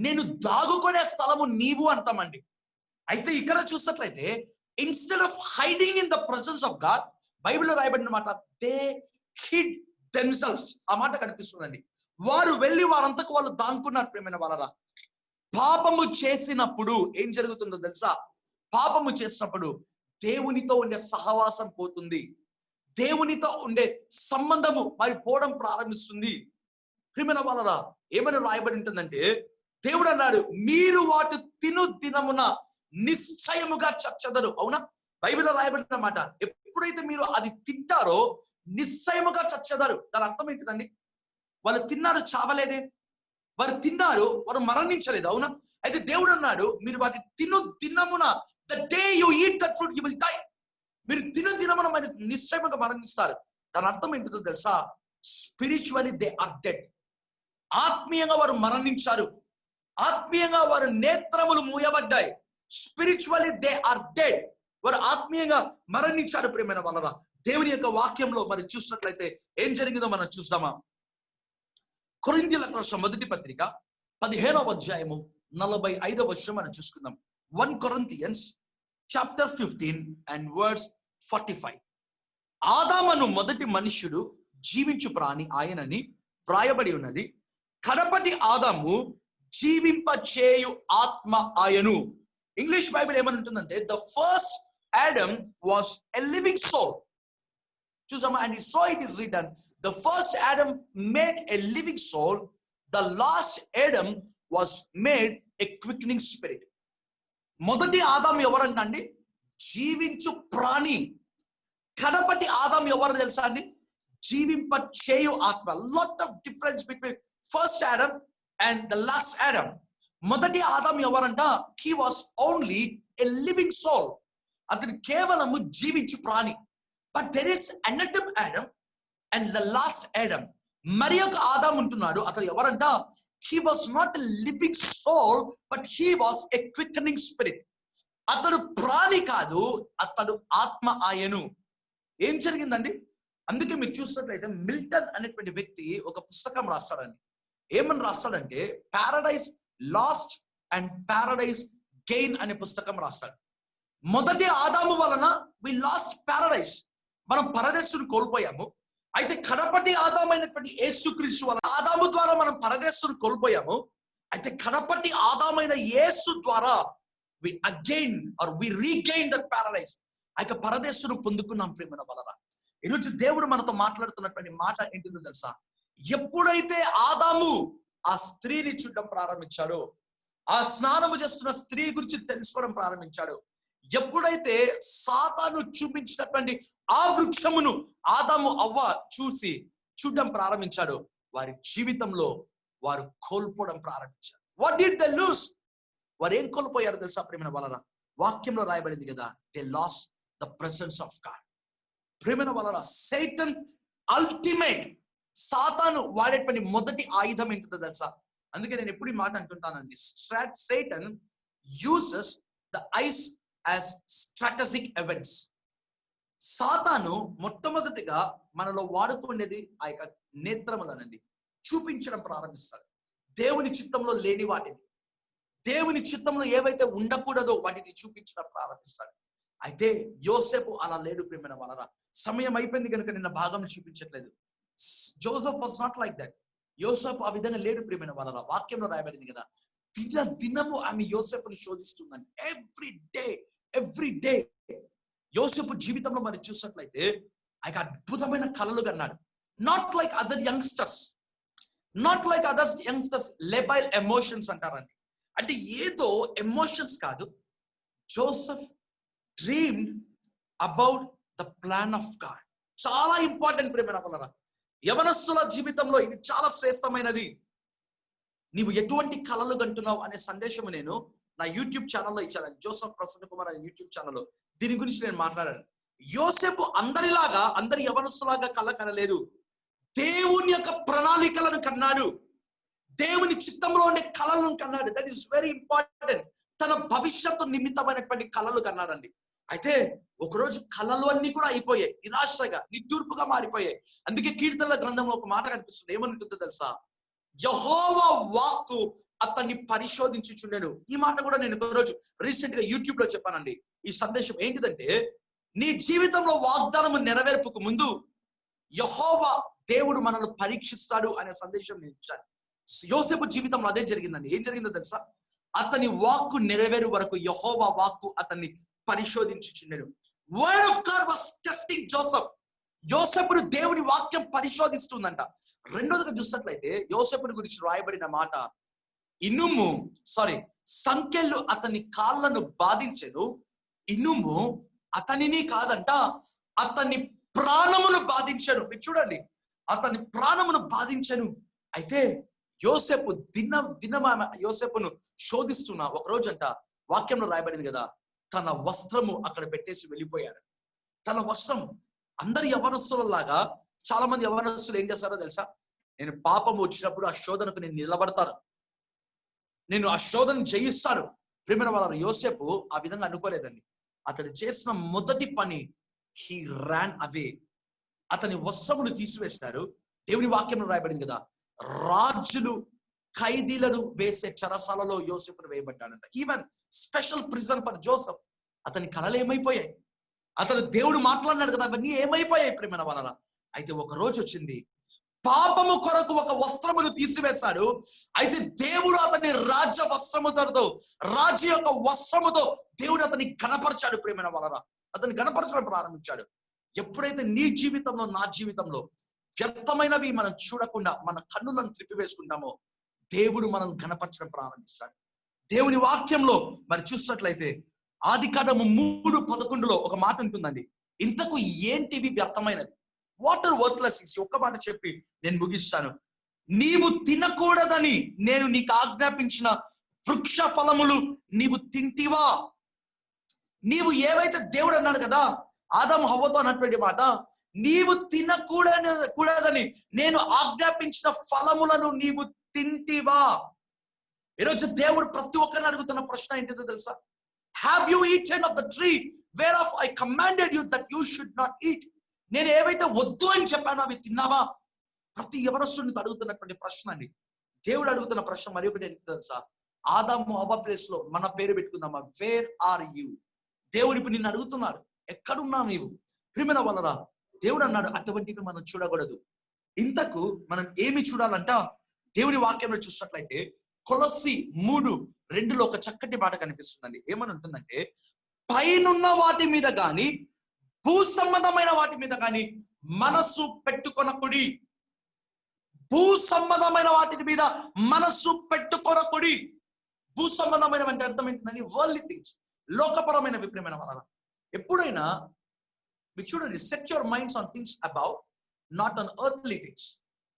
నేను దాగుకునే స్థలము నీవు అంటామండి. అయితే ఇక్కడ చూసినట్లయితే instead of hiding in the presence of God, బైబిల్లో రాయబడిన మాట దే హిడ్ దెమ్సెల్వ్స్. ఆ మాట కనిపిస్తుందండి. వారు వెళ్ళి వారంతకు వాళ్ళు దాంకున్నారు. ప్రియమైన వాళ్ళరా, పాపము చేసినప్పుడు ఏం జరుగుతుందో తెలుసా? పాపము చేసినప్పుడు దేవునితో ఉండే సహవాసం పోతుంది, దేవునితో ఉండే సంబంధము మరి పోవడం ప్రారంభిస్తుంది. ప్రియమైన వాళ్ళరా, ఏమని రాయబడి ఉంటుందంటే, దేవుడు అన్నాడు మీరు వాటి తిను దినమున నిశ్చయముగా చచ్చెదరు. అవునా? బైబిల్లో రాయబడిన మాట, ఎప్పుడైతే మీరు అది తింటారో నిశ్చయముగా చచ్చెదరు. దాని అర్థం ఏంటిదండి? వాళ్ళు తిన్నారు, చావలేదే. వారు తిన్నారు, వారు మరణించలేదు. అవునా? అయితే దేవుడు అన్నాడు మీరు వాటి తిను దినమున, the day you eat that fruit you will die. మీరు తిను దినమున మరి నిశ్చయముగా మరణిస్తారు. దాని అర్థం ఏంటో తెలుసా? Spiritually they are dead. ఆత్మీయంగా వారు మరణించారు, ఆత్మీయంగా వారు నేత్రములు మూయబడ్డాయి. Spiritually they are dead. వారు ఆత్మీయంగా మరణించారు. ప్రియమైన వాళ్ళ, దేవుని యొక్క వాక్యంలో మరి చూసినట్లయితే ఏం జరిగిందో మనం చూద్దామా? కొరింథీయులకు రాసిన మొదటి పత్రిక 15వ అధ్యాయము 45వ వచనం మనం చూసుకుందాం. 1 Corinthians chapter 15 and verse 45. ఆదామను మొదటి మనుష్యుడు జీవించు ప్రాణి ఆయనని వ్రాయబడి ఉన్నది. కడపటి ఆదాము జీవింపచేయు ఆత్మ ఆయను. ఇంగ్లీష్ బైబిల్ ఏమంటుందంటే, the first Adam was a living soul. చూసామా? And so it is written, the first Adam made a living soul, the last Adam was made a quickening spirit. మొదటి ఆదాం ఎవరంటండి? జీవించు ప్రాణి. కడపటి ఆదాం ఎవరు తెలుసా అండి? జీవింప చేయు ఆత్మ. Lot of difference between first Adam and the last Adam. మొదటి ఆదాం ఎవరంట? he was only a living soul. అతను కేవలము జీవించు ప్రాణి. But there is another Adam and the last Adam. మరి ఒక ఆదాం ఉంటున్నాడు. అతను ఎవరంట? he was not a living soul, but he was a quickening spirit. అతడు ప్రాణి కాదు, అతడు ఆత్మ ఆయను. ఏం జరిగిందండి? అందుకే మీరు చూసినట్లయితే మిల్టన్ అనేటువంటి వ్యక్తి ఒక పుస్తకం రాస్తాడండి. ఏమని రాస్తాడంటే Paradise Lost and Paradise Gain అనే పుస్తకం రాస్తాడు. మొదటి ఆదాము వలన వి లాస్ట్ పారడైజ్, మనం పరదేశుని కోల్పోయాము. అయితే కడపటి ఆదామైనటువంటి యేసుక్రీస్తు వలన ఆదాము ద్వారా మనం పరదేశుని కోల్పోయాము. అయితే కడపటి ఆదామైన యేసు ద్వారా we again or we regain that paradise. అయితే పరదేశును పొందుకున్నాం ప్రేమన వలన. ఈరోజు దేవుడు మనతో మాట్లాడుతున్నటువంటి మాట ఏంటిదో తెలుసా? ఎప్పుడైతే ఆదాము ఆ స్త్రీని చూడడం ప్రారంభించాడో, ఆ స్నానము చేస్తున్న స్త్రీ గురించి తెలుసుకోవడం ప్రారంభించాడు, ఎప్పుడైతే సాతాను చూపించినటువంటి ఆ వృక్షమును ఆదాము అవ్వ చూడడం ప్రారంభించాడు, వారి జీవితంలో వారు కోల్పోవడం ప్రారంభించారు. What did they lose? వారు ఏం కోల్పోయారు తెలుసా ప్రేమన వలన? వాక్యంలో రాయబడింది కదా, they last the presence of God. ప్రేమన వలన సైటన్ అల్టిమేట్, సాతాను వాడేటువంటి మొదటి ఆయుధం ఏంటో తెలుసా? అందుకే నేను ఎప్పుడు ఈ మాట అంటుంటానండి, Satan uses the eyes as strategic events. సాతాను మొట్టమొదటిగా మనలో వాడుకునేది ఆ యొక్క నేత్రములనండి చూపించడం ప్రారంభిస్తాడు. దేవుని చిత్తంలో లేని వాటిని, దేవుని చిత్తంలో ఏవైతే ఉండకూడదో వాటిని చూపించడం ప్రారంభిస్తాడు. అయితే యోసేపు అలా లేడు ప్రేమన వలన. సమయం అయిపోయింది కనుక నిన్న భాగం చూపించట్లేదు. Joseph was not like that. యోసేపు ఆ విధంగా లేడు ప్రేమన వలన. వాక్యంలో రాయబడింది కదా, దినము ఆమె యోసేపుని శోధిస్తుందని. ఎవ్రీ డే యోసేపు జీవితంలో మరి చూసినట్లయితే ఆయన అద్భుతమైన కళలు కన్నాడు. Not like other youngsters labile emotions అంటారండి. అంటే ఏదో ఎమోషన్స్ కాదు. Joseph dreamed about the plan of God. చాలా ఇంపార్టెంట్ ప్రేమ వలన. యవనస్తుల జీవితంలో ఇది చాలా శ్రేష్టమైనది. నీవు ఎటువంటి కళలు కంటున్నావు అనే సందేశం నేను నా యూట్యూబ్ ఛానల్లో ఇచ్చాను. జోసెఫ్ ప్రసన్న కుమార్ అనే యూట్యూబ్ ఛానల్లో దీని గురించి నేను మాట్లాడాను. యోసేపు అందరి యవనస్తులాగా కళ కనలేదు. దేవుని యొక్క ప్రణాళికలను కన్నాడు, దేవుని చిత్తంలో ఉండే కళలను కన్నాడు. That is very important. తన భవిష్యత్తు నిమిత్తమైనటువంటి కళలు కన్నాడండి. అయితే ఒకరోజు కళలు అన్ని కూడా అయిపోయాయి, నిరాశగా నిట్టూర్పుగా మారిపోయాయి. అందుకే కీర్తనల గ్రంథంలో ఒక మాట కనిపిస్తుంది. ఏమనుంటుందో తెలుసా? యెహోవా వాక్కు అతన్ని పరిశోధించుచుండెను. ఈ మాట కూడా నేను ఒకరోజు రీసెంట్ గా యూట్యూబ్ లో చెప్పానండి. ఈ సందేశం ఏంటిదంటే, నీ జీవితంలో వాగ్దానము నెరవేర్పుకు ముందు యెహోవా దేవుడు మనల్ని పరీక్షిస్తాడు అనే సందేశం నేను ఇచ్చాను. యోసేపు జీవితంలో అదే జరిగిందండి. ఏం జరిగిందో తెలుసా? అతని వాక్కు నెరవేరు వరకు యెహోవా వాక్కు అతన్ని పరిశోధించుచుండెను. Word of God was testing Joseph. యోసేపును దేవుని వాక్యం పరిశోధిస్తుందంట. రెండోదిగా చూసినట్లయితే యోసేపుని గురించి రాయబడిన మాట, సంకెళ్ళు అతని కాళ్ళను బాధించెను, ఇనుము అతనిని కాదంట అతని ప్రాణమును బాధించెను. మీరు చూడండి, అతని ప్రాణమును బాధించెను. అయితే యోసేపు యోసేపును శోధిస్తున్న ఒక రోజు అంట వాక్యంలో రాయబడింది కదా, తన వస్త్రము అక్కడ పెట్టేసి వెళ్ళిపోయాడు. తన వస్త్రం, అందరి యవనస్తులలాగా చాలా మంది యవనస్తులు ఏం చేస్తారో తెలుసా? నేను పాపం వచ్చినప్పుడు ఆ శోధనకు నేను నిలబడతాను, నేను ఆ శోధన జయిస్తాను. ప్రేమ వాళ్ళ యోసేపు ఆ విధంగా అనుకోలేదండి. అతడు చేసిన మొదటి పని, హీ ర్యాన్ అవే. అతని వస్త్రములు తీసివేశారు. దేవుని వాక్యంలో రాయబడింది కదా, రాజులు ఖైదీలను వేసే చెరసాలలో యోసేపును వేయబడ్డాడంట. Even special prison for Joseph. అతని కళలు ఏమైపోయాయి? అతను దేవుడు మాట్లాడినాడు కదా, అవన్నీ ఏమైపోయాయి ప్రేమ వలన. అయితే ఒక రోజు వచ్చింది, పాపము కొరకు ఒక వస్త్రమును తీసివేశాడు. అయితే దేవుడు అతని రాజ్య వస్త్రముతో, రాజు యొక్క వస్త్రముతో దేవుడు అతన్ని ఘనపరచాడు. ప్రేమ వలన అతన్ని ఘనపరచడం ప్రారంభించాడు. ఎప్పుడైతే నీ జీవితంలో, నా జీవితంలో వ్యర్థమైనవి మనం చూడకుండా మన కన్నులను త్రిప్పివేసుకుంటామో, దేవుడు మనం ఘనపరచడం ప్రారంభిస్తాడు. దేవుని వాక్యంలో మరి చూసినట్లయితే ఆదికాండము 3:11 ఒక మాట ఉంటుందండి, ఇంతకు ఏంటివి వ్యర్థమైనవి? What are worthless things? ఒక్క మాట చెప్పి నేను ముగిస్తాను. నీవు తినకూడదని నేను నీకు ఆజ్ఞాపించిన వృక్ష ఫలములు నీవు తింటివా? నీవు ఏవైతే దేవుడు అన్నాడు కదా ఆదాము హవ్వతో అన్నటువంటి మాట, నీవు తినకూడదని నేను ఆజ్ఞాపించిన ఫలములను నీవు తింటివా? ఈరోజు దేవుడు ప్రతి ఒక్కరిని అడుగుతున్న ప్రశ్న ఏంటిదో తెలుసా? Have you eaten of the tree where of I commanded you that you should not eat? నేను ఏవైతే వద్దు అని చెప్పానో అవి తిన్నావా? ప్రతి యవనస్తుడిని అడుగుతున్నటువంటి ప్రశ్న అండి. దేవుడు అడుగుతున్న ప్రశ్న మరి ఒకటి ఏంటి తెలుసా? ఆదాము హవ్వ ప్లేస్ లో మన పేరు పెట్టుకుందామా? Where are you? దేవుడు ఇప్పుడు నిన్ను అడుగుతున్నాడు, ఎక్కడున్నావు నీవు? ప్రియమైన వాళ్ళరా, దేవుడు అన్నాడు అటువంటివి మనం చూడకూడదు. ఇంతకు మనం ఏమి చూడాలంట? దేవుని వాక్యంలో చూసినట్లయితే కొలస్సి 3:2 ఒక చక్కటి మాట కనిపిస్తుందండి. ఏమని ఉంటుందంటే, పైనున్న వాటి మీద గాని భూ సంబంధమైన వాటి మీద గాని మనస్సు పెట్టుకొనకుడి. భూ సంబంధమైన వాటి మీద మనస్సు పెట్టుకొనకుడి. భూ సంబంధమైన అంటే అర్థం ఏంటంటే వరల్డ్లీ థింగ్స్, లోకపరమైన విప్రమైన వలన. ఎప్పుడైనా మీరు చూడండి, set your minds on things about, not on earthly things.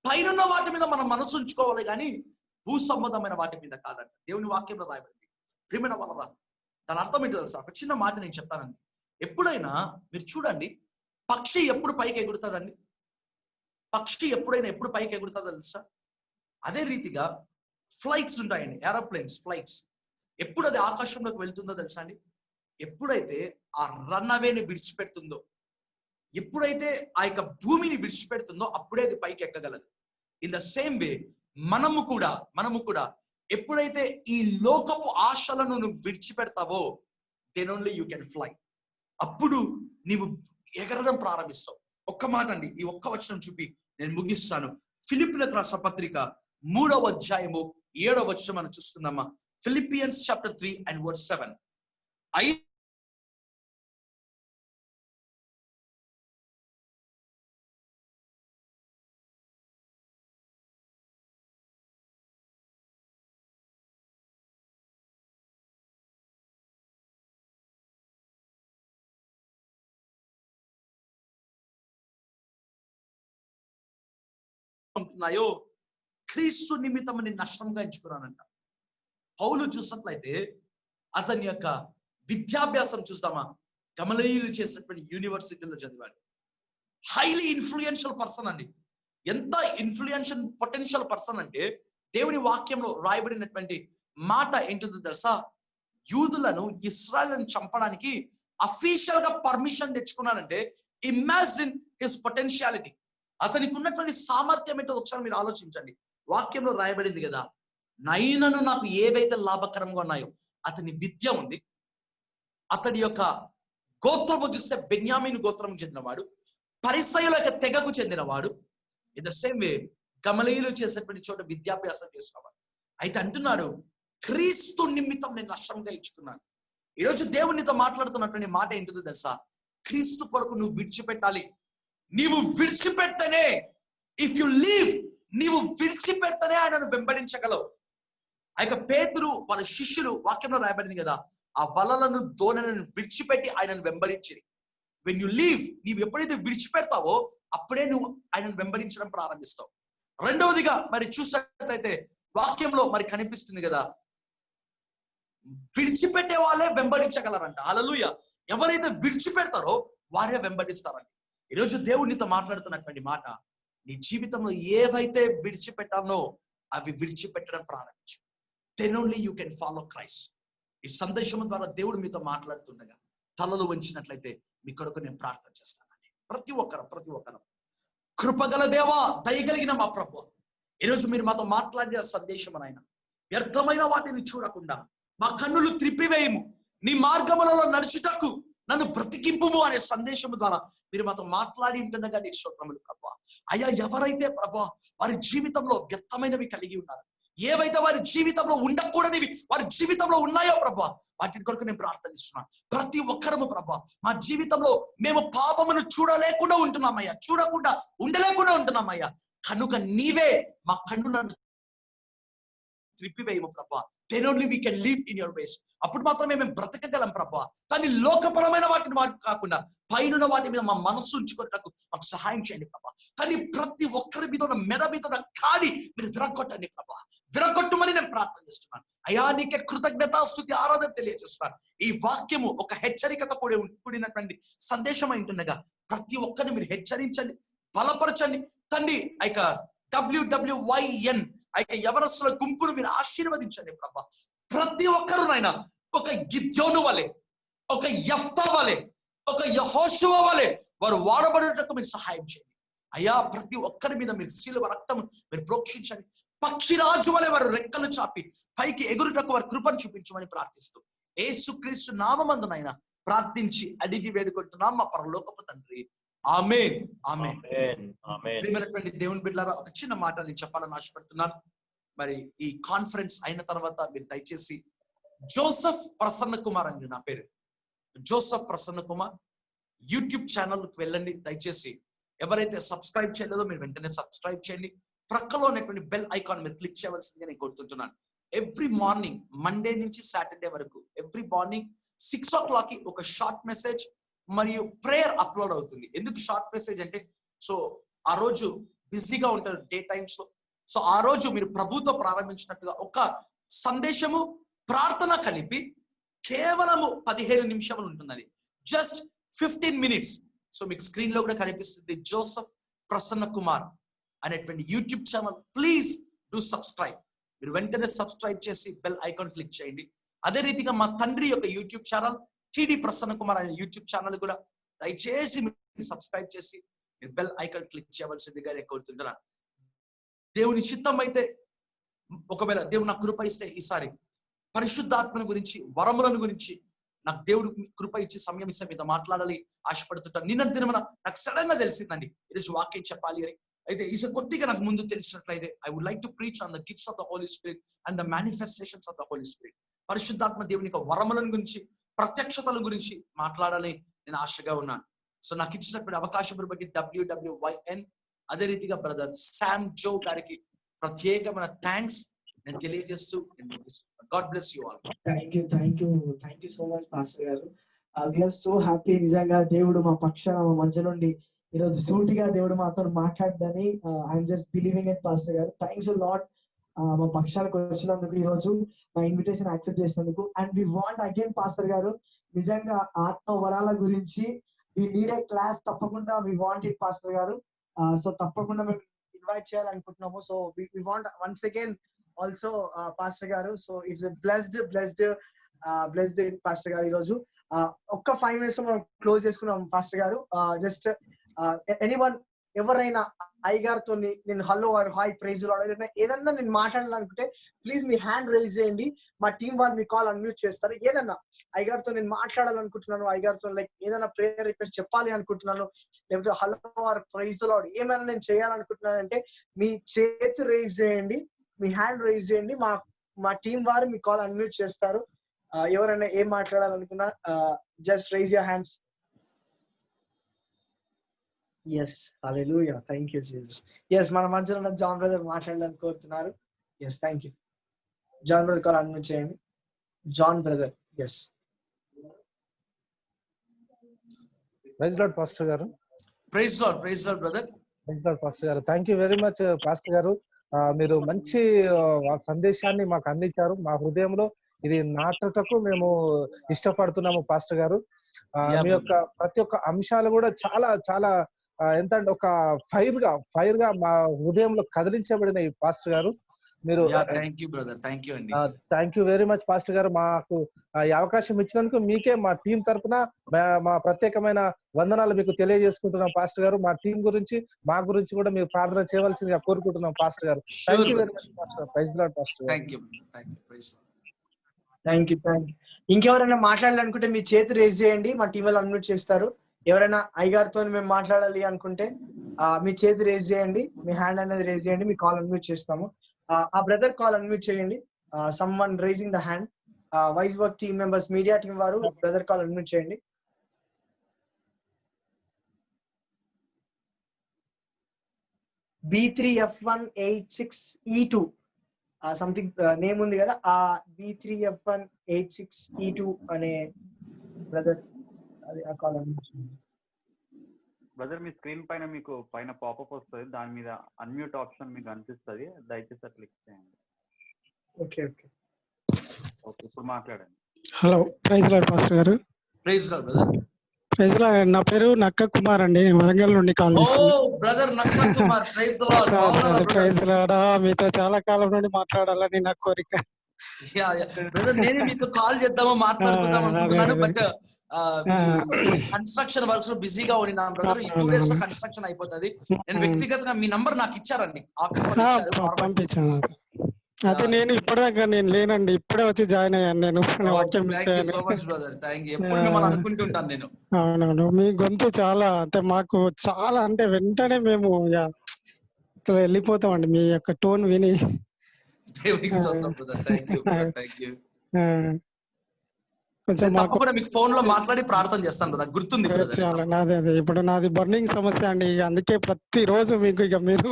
పైనున్న వాటి మీద మనం మనసు ఉంచుకోవాలి కానీ భూ సంబంధమైన వాటి మీద కాదంట. దేవుని వాక్యంలో రాయబడింది. ప్రియమైన వలన దాని అర్థం ఏంటో తెలుసా? ఒక చిన్న మాట నేను చెప్తానండి. ఎప్పుడైనా మీరు చూడండి, పక్షి ఎప్పుడు పైకి ఎగురుతుందండి? పక్షి ఎప్పుడు పైకి ఎగురుతుందో తెలుసా? అదే రీతిగా ఫ్లైట్స్ ఉంటాయండి, ఏరోప్లేన్స్, ఫ్లైట్స్. ఎప్పుడు అది ఆకాశంలోకి వెళ్తుందో తెలుసా అండి? ఎప్పుడైతే ఆ రన్అవేని విడిచిపెడుతుందో, ఎప్పుడైతే ఆ యొక్క భూమిని విడిచిపెడుతుందో అప్పుడే అది పైకి ఎక్కగలదు. ఇన్ ద సేమ్ వే మనము కూడా ఎప్పుడైతే ఈ లోకపు ఆశలను నువ్వు విడిచిపెడతావో, then only you can fly. అప్పుడు నీవు ఎగరడం ప్రారంభిస్తావు. ఒక్క మాట అండి, ఈ ఒక్క వచనం చూపి నేను ముగిస్తాను. ఫిలిప్పీలకు రాసిన పత్రిక 3:7 మనం చూస్తున్నామా? Philippians chapter 3:7. ఉంటున్నాయో క్రీస్తు నిమిత్తం నేను నష్టంగా ఎంచుకున్నానంట. పౌలు చూసినట్లయితే అతని యొక్క విద్యాభ్యాసం చూస్తామా? గమలీయులు చేసినటువంటి యూనివర్సిటీలో చదివాడు. హైలీ ఇన్ఫ్లుయెన్షియల్ పర్సన్ అండి. ఎంత ఇన్ఫ్లుయెన్షియల్ పొటెన్షియల్ పర్సన్ అంటే, దేవుని వాక్యంలో రాయబడినటువంటి మాట ఏంటో తెలుసా? యూదులను, ఇశ్రాయేలును చంపడానికి అఫీషియల్ గా పర్మిషన్ తెచ్చుకున్నానంటే ఇమాజిన్ హిస్ పొటెన్షియాలిటీ. అతనికి ఉన్నటువంటి సామర్థ్యం ఏంటో ఒకసారి మీరు ఆలోచించండి. వాక్యంలో రాయబడింది కదా, నైనను నాకు ఏవైతే లాభకరంగా ఉన్నాయో. అతని విద్య ఉంది, అతని యొక్క గోత్రము చూస్తే బెన్యామీను గోత్రము చెందినవాడు, పరిసయ్యుల యొక్క తెగకు చెందినవాడు. ఇన్ ద సేమ్ వే గమలీయులు చేసేటువంటి చోట విద్యాభ్యాసం చేసినవాడు. అయితే అంటున్నాడు, క్రీస్తు నిమిత్తం నేను నష్టంగా ఇచ్చుకున్నాను. ఈరోజు దేవునితో మాట్లాడుతున్నటువంటి మాట ఏంటో తెలుసా? క్రీస్తు కొరకు నువ్వు విడిచిపెట్టాలి. నీవు విడిచిపెట్టనే, ఇఫ్ యు లీవ్, నీవు విడిచిపెట్టనే ఆయనను వెంబడించగలవు. ఆ యొక్క పేతురు వాళ్ళ శిష్యులు, వాక్యంలో రాయబడింది కదా, ఆ వలలను, దోణలను విడిచిపెట్టి ఆయనను వెంబడించిరి. వెన్ యు లీవ్, నీవు ఎప్పుడైతే విడిచిపెడతావో అప్పుడే నువ్వు ఆయనను వెంబడించడం ప్రారంభిస్తావు. రెండవదిగా మరి చూసినట్లయితే వాక్యంలో మరి కనిపిస్తుంది కదా, విడిచిపెట్టే వాళ్ళే వెంబడించగలరంట. హల్లెలూయా. ఎవరైతే విడిచిపెడతారో వారే వెంబడిస్తారంట. ఈరోజు దేవుడు నీతో మాట్లాడుతున్నటువంటి మాట, నీ జీవితంలో ఏవైతే విడిచిపెట్టానో అవి విడిచిపెట్టడం ప్రారంభించు. Then only you can follow Christ. ఈ సందేశం ద్వారా దేవుడు మీతో మాట్లాడుతుండగా తలలు వంచినట్లయితే మీ కొరకు నేను ప్రార్థన చేస్తానండి. ప్రతి ఒక్కరు కృపగల దేవా, దయగలిగిన మా ప్రభువా, ఈరోజు మీరు మాతో మాట్లాడిన సందేశం ఆయన వ్యర్థమైన వాటిని చూడకుండా మా కన్నులు త్రిప్పివేయము, నీ మార్గములలో నడుచుటకు నన్ను బ్రతికింపుము అనే సందేశం ద్వారా మీరు మాతో మాట్లాడి ఉంటుండగా నీ స్తోత్రములు ప్రభువా. అయ్యా, ఎవరైతే ప్రభువా వారి జీవితంలో వ్యర్థమైనవి కలిగి ఉన్నారు, ఏవైతే వారి జీవితంలో ఉండకూడనివి వారి జీవితంలో ఉన్నాయో ప్రభువా, వాటి కొరకు నేను ప్రార్థనిస్తున్నాను. ప్రతి ఒక్కరము ప్రభువా, మా జీవితంలో మేము పాపమును చూడలేకుండా ఉంటున్నామయ్యా, చూడకుండా ఉండలేకుండా ఉంటున్నామయ్యా. కనుక నీవే మా కన్నులను త్రిప్పివేయము ప్రభా. Then only we can live in your ways. అప్పుడు మాత్రమే మేము బ్రతకగలం ప్రభా. కానీ లోకపరమైన వాటిని కాకుండా పైన వాటి మీద మా మనస్సు ఉంచుకున్నట్టు మాకు సహాయం చేయండి ప్రభా. కానీ ప్రతి ఒక్కరి మీద ఉన్న మెడ మీద ఉన్న కాడి మీరు విరగొట్టండి ప్రభా. విరగొట్టమని నేను ప్రార్థన చేస్తున్నాను. అయ్యా, నీకే కృతజ్ఞతాస్తుతి ఆరాధన తెలియజేస్తున్నాను. ఈ వాక్యము ఒక హెచ్చరికతో కూడినటువంటి సందేశం అయింటుండగా ప్రతి ఒక్కరిని మీరు హెచ్చరించండి, బలపరచండి తండ్రి. ఆ WWYN. అయితే యవనస్తుల గుంపును మీరు ఆశీర్వదించండి ప్రభా. ప్రతి ఒక్కరునైనా ఒక గిద్యోను వలె, ఒక యెఫ్తా వలె, ఒక యెహోషువ వలె వారు వాడబడేటకు మీరు సహాయం చేయండి అయ్యా. ప్రతి ఒక్కరి మీద మీరు శిలువ రక్తం మీరు ప్రోక్షించండి. పక్షిరాజు వలె వారు రెక్కలు చాపి పైకి ఎగురుటకు వారి కృపను చూపించమని ప్రార్థిస్తూ యేసుక్రీస్తు నామమందునైనా ప్రార్థించి అడిగి వేడుకుంటున్నాం మా పరలోకపు తండ్రి. ఆమేన్, ఆమేన్. ప్రియమైనటువంటి దేవుని బిడ్డలారా, ఒక చిన్న మాట నేను చెప్పాలని ఆశపడుతున్నాను. మరి ఈ కాన్ఫరెన్స్ అయిన తర్వాత మీరు దయచేసి జోసెఫ్ ప్రసన్న కుమార్ అండి నా పేరు, జోసెఫ్ ప్రసన్న కుమార్ యూట్యూబ్ ఛానల్కి వెళ్ళండి. దయచేసి ఎవరైతే సబ్స్క్రైబ్ చేయలేదో మీరు వెంటనే సబ్స్క్రైబ్ చేయండి. ప్రక్కలో ఉన్నటువంటి బెల్ ఐకాన్ మీరు క్లిక్ చేయవలసిందిగా నేను కోరుతుంటున్నాను. ఎవ్రీ మార్నింగ్ మండే నుంచి సాటర్డే వరకు ఎవ్రీ మార్నింగ్ 6 o'clock ఒక షార్ట్ మెసేజ్ మరియు ప్రేయర్ అప్లోడ్ అవుతుంది. ఎందుకు షార్ట్ మెసేజ్ అంటే, సో ఆ రోజు బిజీగా ఉంటారు డే టైమ్స్ లో. సో ఆ రోజు మీరు ప్రభుతో ప్రారంభించినట్టుగా ఒక సందేశము ప్రార్థన కలిపి కేవలము 15 నిమిషాలు ఉంటుందని, జస్ట్ 15 minutes. సో మీకు స్క్రీన్ లో కూడా కనిపిస్తుంది జోసెఫ్ ప్రసన్న కుమార్ అనేటువంటి YouTube channel. Please do subscribe. మీరు వెంటనే సబ్స్క్రైబ్ చేసి బెల్ ఐకాన్ క్లిక్ చేయండి. అదే రీతిగా మా తండ్రి యొక్క యూట్యూబ్ ఛానల్ టిడి ప్రసన్న కుమార్ అనే యూట్యూబ్ ఛానల్ కూడా దయచేసి మీరు సబ్స్క్రైబ్ చేసి మీరు బెల్ ఐకాన్ క్లిక్ చేయవలసిందిగా నేను కోరుతుంటున్నాను. దేవుని చిత్తం అయితే, ఒకవేళ దేవుడు నాకు కృప ఇస్తే ఈసారి పరిశుద్ధాత్మను గురించి, వరములను గురించి నాకు దేవుడు కృప ఇచ్చి సమయం ఇస్తే మీద మాట్లాడాలి ఆశపడుతుంటాను. నిన్న దినమున నాకు సడన్ గా తెలిసిందండి ఈరోజు వాక్యం చెప్పాలి అని. అయితే ఈ కొద్దిగా నాకు ముందు తెలిసినట్లయితే I would like to preach on the gifts of the Holy Spirit and the manifestations of the Holy Spirit. పరిశుద్ధాత్మ దేవుని యొక్క వరములను గురించి, ప్రత్యక్షతల గురించి మాట్లాడాలని నేను ఆశగా ఉన్నాను. సో నాకు ఇచ్చినటువంటి అవకాశం బట్టి WWYN, అదే రీతిగా బ్రదర్ శామ్ జో గారికి ప్రత్యేకమైన థ్యాంక్స్ నేను తెలియజేస్తూ, God bless you all. Thank you so much pastor గారు. We are so happy. నిజంగా దేవుడు మా పక్షాన మా మధ్య నుండి ఈరోజు సూటిగా దేవుడు మాతో మాట్లాడదని I'm just believing it pastor గారు. థ్యాంక్స్ లాట్ మా పక్షానికి వచ్చినందుకు, ఈ రోజు మా ఇన్విటేషన్ యాక్సెప్ట్ చేసినందుకు. And we want again pastor గారు, నిజంగా ఆత్మ వరాల గురించి వి నీడ్ ఏ క్లాస్. తప్పకుండా వి వాంట్ ఇట్ పాస్టర్ గారు. సో తప్పకుండా మేము ఇన్వైట్ చేయాలనుకుంటున్నాము. So we want once again also pastor గారు. సో ఇట్స్ బ్లెస్డ్ పాస్టర్ గారు. ఈరోజు ఒక్క 5 minutes లో మనం క్లోజ్ చేసుకున్నాం పాస్టర్ గారు. జస్ట్ ఎనీవన్, ఎవరైనా అయ్యగారితో నేను హలో ఆర్ హాయ్ ప్రైజ్ ఏదన్నా నేను మాట్లాడాలనుకుంటే ప్లీజ్ మీ హ్యాండ్ రైజ్ చేయండి. మా టీం వాళ్ళు మీ కాల్ అన్మ్యూట్ చేస్తారు. ఏదన్నా అయ్యగారితో నేను మాట్లాడాలనుకుంటున్నాను, అయ్యగారితో లైక్ ఏదైనా ప్రేయర్ రిక్వెస్ట్ చెప్పాలి అనుకుంటున్నాను, లేకపోతే హలో ఆర్ ప్రైజ్ లార్డ్ ఏమైనా నేను చేయాలనుకుంటున్నాను అంటే మీ చేతి రైజ్ చేయండి, మీ హ్యాండ్ రైజ్ చేయండి. మా టీం వారు మీ కాల్ అన్మ్యూట్ చేస్తారు. ఎవరైనా ఏం మాట్లాడాలనుకున్నా just raise your hands. Yes, hallelujah, thank you Jesus. Yes, మన మధ్యలో ఉన్న జాన్ బ్రదర్ మాట్లాడాలని కోరుతున్నారు. Yes, thank you. John brother call unmute చేయండి. John brother, yes. Praise Lord pastor గారు. Praise Lord brother. Praise Lord pastor గారు. Thank you very much pastor గారు. మీరు మంచి సందేశాన్ని మాకు అందించారు. మా హృదయంలో ఇది నాటుటకు మేము ఇష్టపడుతున్నాము పాస్టర్ గారు. మీ యొక్క ప్రతి ఒక్క అంశాలు కూడా చాలా చాలా ఎంత అంటే ఒక ఫైర్ గా మా హృదయంలో కదిలించబడిన ఈ పాస్టర్ గారు. మీరు thank you very much pastor గారు. మాకు ఈ అవకాశం ఇచ్చినందుకు మీకే మా టీం తరఫున మా ప్రత్యేకమైన వందనాలు మీకు తెలియజేసుకుంటున్నాం పాస్టర్ గారు. మా టీం గురించి, మా గురించి కూడా మీరు ప్రార్థన చేయవలసిందిగా కోరుకుంటున్నాం పాస్టర్ గారు. Thank you very much pastor. Praise Lord pastor. Thank you. ఇంకెవరైనా మాట్లాడాలనుకుంటే మీ చేతి రేజ్ చేయండి, మా టీం వాళ్ళు అన్మ్యూట్ చేస్తారు. ఎవరైనా అయ్యగారితో మేము మాట్లాడాలి అనుకుంటే మీ చేతి రేజ్ చేయండి, మీ హ్యాండ్ అనేది రేజ్ చేయండి, మీ కాల్ అన్మ్యూట్ చేస్తాము. ఆ బ్రదర్ కాల్ అన్మ్యూట్ చేయండి. Someone raising the hand. Wise work team members, media team వారు బ్రదర్ కాల్ అన్మ్యూట్ చేయండి. B3F186E2 సంథింగ్ నేమ్ ఉంది కదా, ఆ B3F186E2 అనే బ్రదర్ అది ఆ కాల్ అన్మ్యూట్ చేయండి. బ్రదర్, మీ స్క్రీన్ పైన మీకు పైన పాపప్ వస్తుంది, దాని మీద అన్మ్యూట్ ఆప్షన్ మీకు అనిపిస్తుంది, దయచేసి క్లిక్ చేయండి. ఓకే, ఇప్పుడు మాట్లాడండి. హలో, ప్రైజ్ లార్డ్ పాస్టర్ గారు. Praise Lord brother. Praise Lord. నా పేరు నక్క కుమార్ అండి. నేను వరంగల్ నుండి కాల్ ఓ చేస్తున్నాను. Brother Nakka Kumar, praise the Lord. బాగున్నారా బ్రదర్? Praise Lord. మీతో చాలా కాలం నుండి మాట్లాడాలని నా కోరిక. యా యా బ్రదర్, నేనే మీతో కాల్ చేద్దామా మాట్లాడుకుందాం అనుకుంటున్నాను, బట్ కన్స్ట్రక్షన్ వర్క్స్ లో బిజీగా ఉన్నాను బ్రదర్. ఈ 2 days లో కన్స్ట్రక్షన్ అయిపోతుంది. నేను వ్యక్తిగతంగా మీ నంబర్ నాకు ఇచ్చారండి, ఆఫీస్ వాళ్ళు ఇచ్చారు, ఫార్వర్డ్ పంపించాను. అదే నేను ఇప్పటిదాకా నేను లేనండి, ఇప్పుడే వచ్చి జాయిన్ అయ్యాను. నేను వాక్యం మిస్ థ్యాంక్ యూ అయ్యాను. So much brother, thank you. ఎప్పుడు మిమ్మల్ని అనుకుంటుంటాను నేను. అవునవును, మీ గొంతు చాలా అంటే మాకు చాలా అంటే వెంటనే మేము ఇక వెళ్ళిపోతామండి మీ యొక్క టోన్ విని. దేవునికి స్తోత్రం brother, thank you brother, thank you. కొంచెం మాకు తప్పకుండా మీకు ఫోన్ లో మాట్లాడి ప్రార్థన చేస్తాను బ్రదర్, గుర్తుంది బ్రదర్. అదే ఇప్పుడు నాది బర్నింగ్ సమస్య అండి, అందుకే ప్రతి రోజు మీకు ఇక మీరు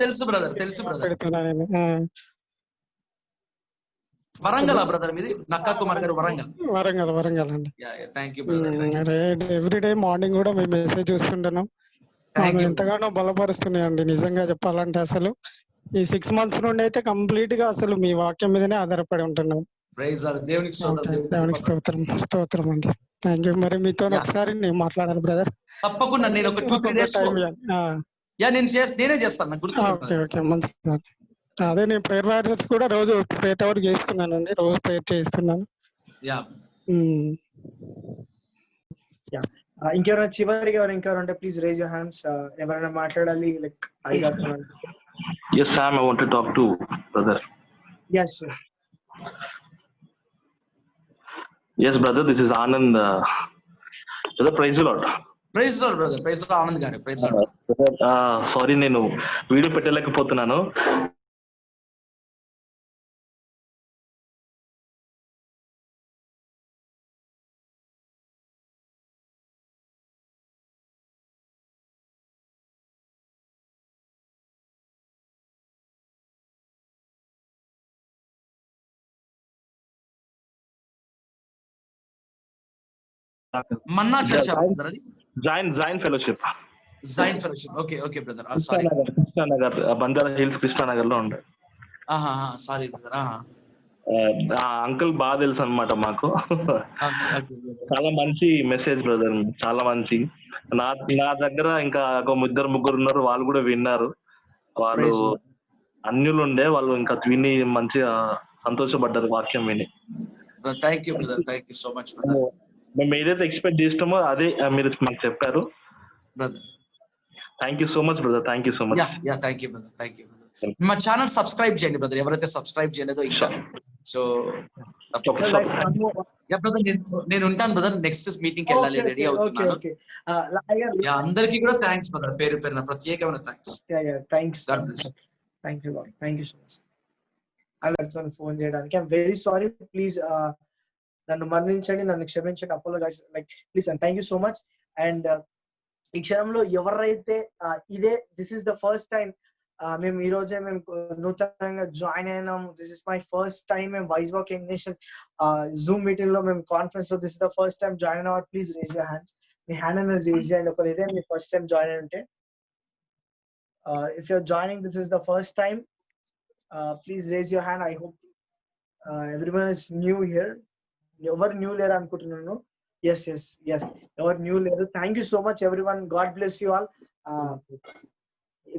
తెలుసు బ్రదర్, తెలుసు బ్రదర్. పెడుతున్నాను. వరంగల్ బ్రదర్ మీది? నక్కా కుమార్ గారు వరంగల్? వరంగల్ అండి. Thank you brother. Everyday morning కూడా మేము మెసేజ్ చూస్తుంటున్నాం, ఎంతగానో బలపరుస్తున్నాయండి నిజంగా చెప్పాలంటే. అసలు ఈ 6 months నుండి అయితే కంప్లీట్ గా అసలు మీ వాక్యం మీదనే ఆధారపడి ఉంటున్నాం. దేవునికి స్తోత్రం అండి. Thank you. మరి మీతో ఒకసారి నేను మాట్లాడాలి బ్రదర్. తప్పకుండా నేను ఒక 2-3 days నేనే చేస్తాను, గుర్తుంది. ఓకే మంచిది. అదే నేను ప్రేయర్ వారియర్స్ కూడా రోజు ప్రేయర్ అవర్ చేస్తున్నానండి, రోజు ప్రేయర్ చేస్తున్నాను. ఇంకెవరైనా చివరిగా ఇంకెవరంటే ప్లీజ్ రేజ్ యువర్ హ్యాండ్స్. ఎవరైనా మాట్లాడాలి లైక్ అయ్యారు? Yes, Sam, I want to talk to brother. Yes, sir. Yes, brother, this is Anand. Brother, praise the Lord. Praise the Lord, brother. Praise the Lord, Anand garu. Praise the Lord. Sorry, నేను వీడియో పెట్టలేకపోతున్నాను. మన్నా చర్చ్ బ్రదర్, అది join fellowship. Join fellowship. Okay brother, sorry. Krishna Nagar, Banjara hills Krishna Nagar లో ఉండే. Sorry brother. అంకుల్ బాగా తెలుసు అనమాట మాకు. చాలా మంచి మెసేజ్ బ్రదర్, చాలా మంచి. నా దగ్గర ఇంకా ఒక 2-3 ఉన్నారు, వాళ్ళు కూడా విన్నారు. వాళ్ళు అన్యులు ఉండే, వాళ్ళు ఇంకా విని మంచిగా సంతోషపడ్డారు వాక్యం విని. Thank you brother, thank you so much brother. మేము ఏదైతే ఎక్స్పెక్ట్ చేస్తామో అదే మీరు మాకు చెప్పారు brother. Thank you so much brother, thank you so much. Thank you brother, thank you brother. మా ఛానల్ సబ్స్క్రైబ్ చేయండి బ్రదర్, ఎవరైతే సబ్స్క్రైబ్ చేయలేదో ఇంకా. సో బ్రదర్ నేను ఉంటాను బ్రదర్, నెక్స్ట్ మీటింగ్ కి వెళ్ళాలి, రెడీ అవుతున్నాను. అందరికీ కూడా థ్యాంక్స్ బ్రదర్, పేరు పేరున ప్రత్యేకమైన thanks. Thank you so much phone చేయడానికి. ఐఎమ్ వెరీ సారీ, ప్లీజ్ నన్ను మన్నించండి, నన్ను క్షమించండి, apologize like please and thank you so much. And ఈ క్షణంలో ఎవరైతే this is the first time మేము ఈ రోజే మేము నూతనంగా జాయిన్ అయినాం. This is my first time మేము వైజ్వాక్ యంగ్ నేషన్ జూమ్ మీటింగ్ లో మేము కాన్ఫరెన్స్ లో this is the first time join అయిన వారు please raise your hands. Me hand అనేది రేజ్ చేయండి ఒకరు, ఇదే మీ ఫస్ట్ టైం జాయిన్ అయి ఉంటే. If you're joining this is the first time, please raise your hand. I hope everyone is new here. ఎవరు న్యూ లేరు అనుకుంటున్నాను. ఎస్ ఎవరు న్యూ లేరు. Thank you so much everyone. God bless you all.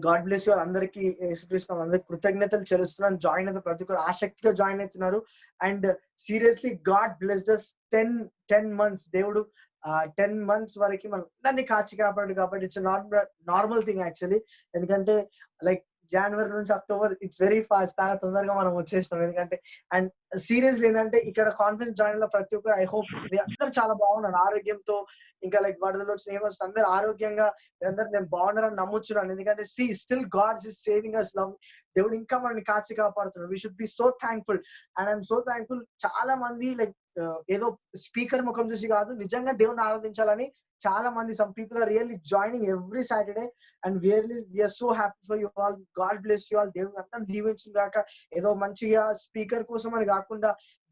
God bless you all. అందరికి యేసుక్రీస్తు అందరికి కృతజ్ఞతలు చెల్లిస్తున్నాను. జాయిన్ అయితే ప్రతి ఒక్కరు ఆసక్తిగా జాయిన్ అవుతున్నారు. And seriously God bless this 10 months. దేవుడు 10 months వరకు మనం అందరినీ కాచి కాపాడు కాబట్టి ఇట్స్ నార్మల్ థింగ్ యాక్చువల్లీ. ఎందుకంటే లైక్ జనవరి నుంచి అక్టోబర్ ఇట్స్ వెరీ ఫాస్ట్, చాలా తొందరగా మనం వచ్చేసినాం. ఎందుకంటే అండ్ సీరియస్లీ ఏంటంటే ఇక్కడ కాన్ఫరెన్స్ జాయిన్ లో ప్రతి ఒక్కరు ఐ హోప్ అందరూ చాలా బాగున్నారు ఆరోగ్యంతో. ఇంకా లైక్ వరదలు వచ్చిన ఏమొస్తుంది అందరూ ఆరోగ్యంగా అందరూ నేను బాగున్నారని నమ్ముచున్నాను. ఎందుకంటే still God's is saving us love. దేవుడు ఇంకా మనల్ని కాచి కాపాడుతున్నాడు. We should be so thankful and I'm so thankful. చాలా మంది లైక్ ఏదో స్పీకర్ ముఖం చూసి కాదు, నిజంగా దేవుని ఆరాధించాలని చాలా మంది some people are really joining every Saturday and we are so happy for you all. God bless you all. దేవుని అంతా దీవించును గాక. ఏదో మంచిగా స్పీకర్ కోసం అని కాకుండా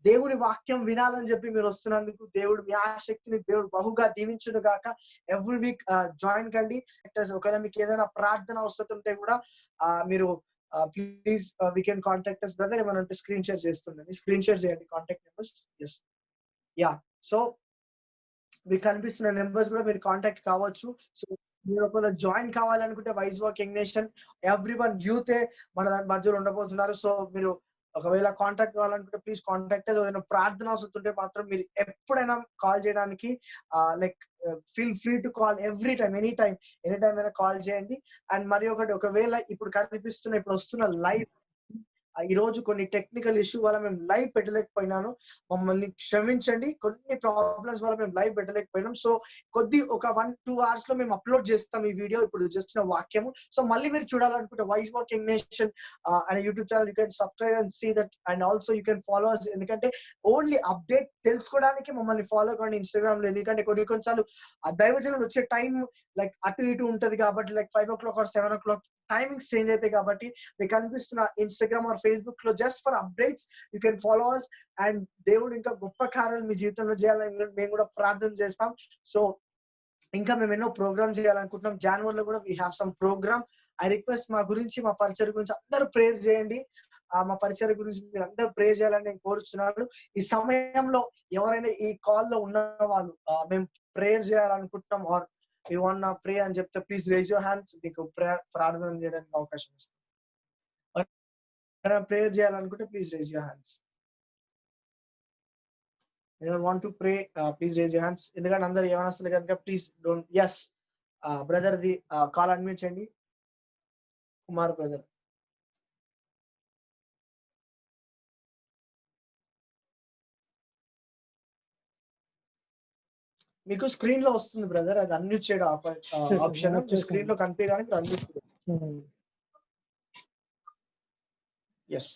దేవుని వాక్యం వినాలని చెప్పి మీరు వస్తున్నందుకు దేవుడు మీ ఆసక్తిని దేవుడు బహుగా దీవించును గాక. ఎవ్రీ వీక్ జాయిన్ కండి. ఒకవేళ మీకు ఏదైనా ప్రార్థన అవసరం ఉంటే కూడా మీరు please we can contact us brother. ఏమైనా ఉంటే స్క్రీన్ షేర్ చేస్తుండండి, స్క్రీన్ షేర్ చేయండి కాంటాక్ట్ నెంబర్స్. సో మీకు కనిపిస్తున్న నెంబర్స్ కూడా మీరు కాంటాక్ట్ కావచ్చు. సో మీరు ఒకవేళ జాయిన్ కావాలనుకుంటే Wise walk young Nation everyone యూతే మన దాని మధ్యలో ఉండబోతున్నారు. సో మీరు ఒకవేళ కాంటాక్ట్ కావాలనుకుంటే ప్లీజ్ కాంటాక్ట్. ఏదైనా ప్రార్థన అవసరం ఉంటే మాత్రం మీరు ఎప్పుడైనా కాల్ చేయడానికి like feel free to call every time, any time అయినా కాల్ చేయండి. అండ్ మరి ఒకటి, ఒకవేళ ఇప్పుడు వస్తున్న లైవ్ ఈ రోజు కొన్ని టెక్నికల్ ఇష్యూ వల్ల మేము లైవ్ పెట్టలేకపోయినాను, మమ్మల్ని క్షమించండి. కొన్ని ప్రాబ్లమ్స్ వల్ల మేము లైవ్ పెట్టలేకపోయినాం. సో ఒక 1-2 hours లో మేము అప్లోడ్ చేస్తాం ఈ వీడియో. ఇప్పుడు జస్ట్ వాక్యము. సో మళ్ళీ మీరు చూడాలనుకుంటే వైజ్ వాక్ యంగ్ నేషన్ అనే YouTube channel you can subscribe and see that. And also you can follow us. ఎందుకంటే ఓన్లీ అప్డేట్ తెలుసుకోవడానికి మమ్మల్ని ఫాలో కండి ఇన్స్టాగ్రామ్ లో. ఎందుకంటే కొన్నిసార్లు ఆ దైవజనులు వచ్చే టైం లైక్ అటు ఇటు ఉంటది కాబట్టి, like 5 o'clock or 7 o'clock timings change అవుతాయి కాబట్టి మీకు కనిపిస్తున్న ఇన్స్టాగ్రామ్ ఆర్ ఫేస్బుక్ లో just for updates you can follow us. And దేవుడు ఇంకా గొప్ప కార్యాలు మీ జీవితంలో చేయాలని మేము కూడా ప్రార్థన చేస్తాం. సో ఇంకా మేము ఎన్నో ప్రోగ్రామ్ చేయాలనుకుంటున్నాం. జనవరిలో కూడా we have some program. I request మా పరిచయం గురించి అందరూ ప్రేయర్ చేయండి. మా పరిచయం గురించి మీరు అందరూ ప్రేయర్ చేయాలని నేను కోరుతున్నాను. ఈ సమయంలో ఎవరైనా ఈ కాల్ లో ఉన్న వాళ్ళు మేము ప్రేయర్ చేయాలనుకుంటున్నాం ఆర్ యూ వాంట్ ప్రే అని చెప్తే ప్లీజ్ రేజ్ యువర్ హ్యాండ్స్. మీకు ప్రార్థన చేయడానికి అవకాశం ఇస్తాం. ప్రేయర్ చేయాలనుకుంటే please raise your hands. Want to pray please raise your hands. ఎందుకంటే అందరు ఏమనొస్తుంది కనుక please don't. Yes brother the call admit చేయండి. కుమార్ బ్రదర్. మీకు స్క్రీన్ లో వస్తుంది బ్రదర్, అది అన్మ్యూట్ చేయడం ఆప్షన్. స్క్రీన్ లో కనిపించడానికి మీరు అన్మ్యూట్ చేయండి. ఎస్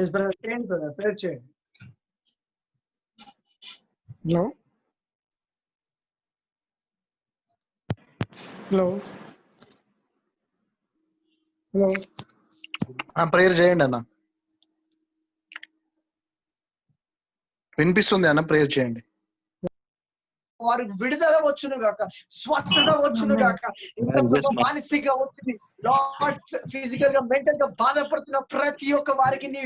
ఎస్ బ్రదర్, చేయండి బ్రదర్, ప్రేయర్ చేయండి. హలో హలో హలో ప్రేయర్ చేయండి అన్న. వినిపిస్తుంది అన్న, ప్రేయర్ చేయండి. వారికి విడుదల వచ్చును గాక, స్వస్థత వచ్చును గాక. మానసిక ఒత్తిడి, ఫిజికల్ గా మెంటల్ గా బాధపడుతున్న ప్రతి ఒక్క వారికి నీ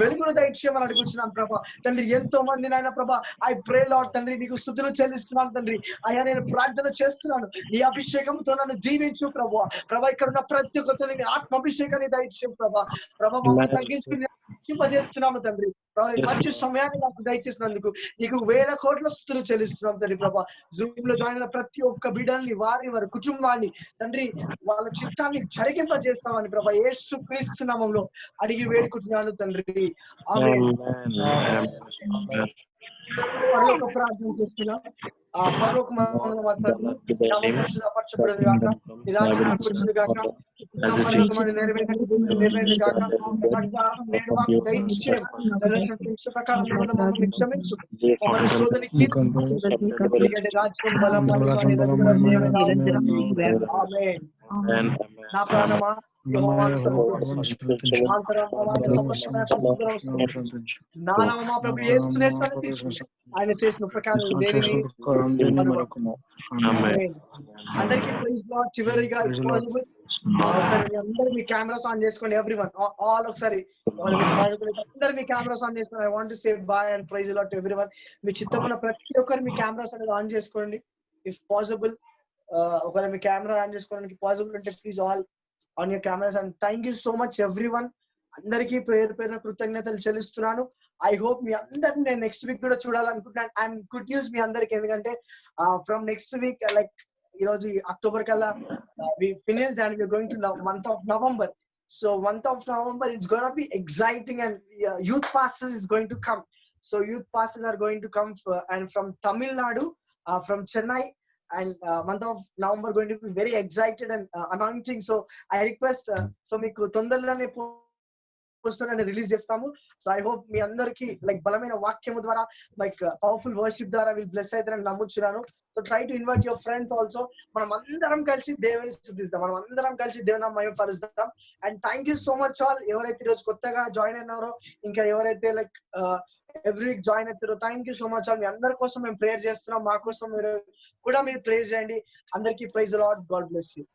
వెలుగును దయచేయమని అడుగుతున్నాం ప్రభా. తండ్రి ఎంతో మంది నాయన ప్రభా, ఐ ప్రే లార్డ్ తండ్రి, నీకు స్తుతులు చెల్లిస్తున్నాను తండ్రి. అయ్యా నేను ప్రార్థన చేస్తున్నాను, నీ అభిషేకంతో నన్ను దీవించు ప్రభా. ప్రభా ఇక్కడ ఉన్న ప్రతి ఒక్కరితో నీ ఆత్మాభిషేకాన్ని దయచేయం ప్రభా. ప్రభా మమ్మల్ని తగ్గించుకుని తండ్రి. మంచి సమయాన్ని నాకు దయచేసినందుకు నీకు 1000 కోట్ల స్తుతులు చెల్లిస్తున్నాం తండ్రి ప్రభా. జూమ్ లో జాయిన్ అయిన ప్రతి ఒక్క బిడ్డల్ని, వారి కుటుంబాన్ని తండ్రి వాళ్ళ చిత్తాన్ని జరిగింపజేస్తామని ప్రభా యేసు క్రీస్తు నామములో అడిగి వేడుకుంటున్నాను తండ్రి. ఆమేన్. పరలోక ప్రార్థన చేస్తున్నాం. పరలోక నా ప్రాణమా ఆయన చేసిన ఉపకారం అందరికీ చివరిగా అందరు మీ కెమెరాస్ ఆన్ చేసుకోండి. ఎవ్రీవన్ ఆల్ ఒకసారి అందరు మీ కెమెరాస్ ఆన్ చేసుకోండి. I want to say bye and praise lot to everyone. మీ చిత్తమున్న ప్రతి ఒక్కరు మీ కెమెరాస్ అనేది ఆన్ చేసుకోండి ఇఫ్ పాసిబుల్. ఒకవేళ మీ కెమెరా ఆన్ చేసుకోవడానికి పాసిబుల్ అంటే please all on your cameras. And thank you so much everyone. అందరికీ పేరున కృతజ్ఞతలు చెల్లిస్తున్నాను. ఐ హోప్ మీ అందరిని నేను నెక్స్ట్ వీక్ కూడా చూడాలనుకుంటున్నాను. అండ్ గుడ్ న్యూస్ మీ అందరికి, ఎందుకంటే ఫ్రమ్ నెక్స్ట్ వీక్ లైక్ ఈ రోజు అక్టోబర్ కల్లా we finished and we're going to month of November. So month of November it's going to be exciting, and youth passes is going to come. So youth passes are going to come and from Tamil Nadu, from Chennai, and month of November going to be very excited and anointing. So I request so meeku tondalane release చేస్తాము. సో ఐ హోప్ మీ అందరికి లైక్ బలమైన వాక్యము ద్వారా లైక్ పవర్ఫుల్ వర్షిప్ ద్వారా వీళ్ళు బ్లెస్ అవుతారని నమ్ముతున్నాను. So try to invite your friends also. మనం అందరం కలిసి దేవుని స్తుతిద్దాం, మనం అందరం కలిసి దేవుని మహిమపరుస్తాం. And thank you so much all ఎవరైతే ఈరోజు కొత్తగా జాయిన్ అయినారో, ఇంకా ఎవరైతే లైక్ ఎవ్రీ వీక్ జాయిన్ అవుతారు. Thank you so much. మీ అందరి కోసం మేము ప్రేయర్ చేస్తున్నాం. మా కోసం మీరు కూడా మీరు ప్రేయర్ చేయండి. అందరికీ praise the Lord. God bless you.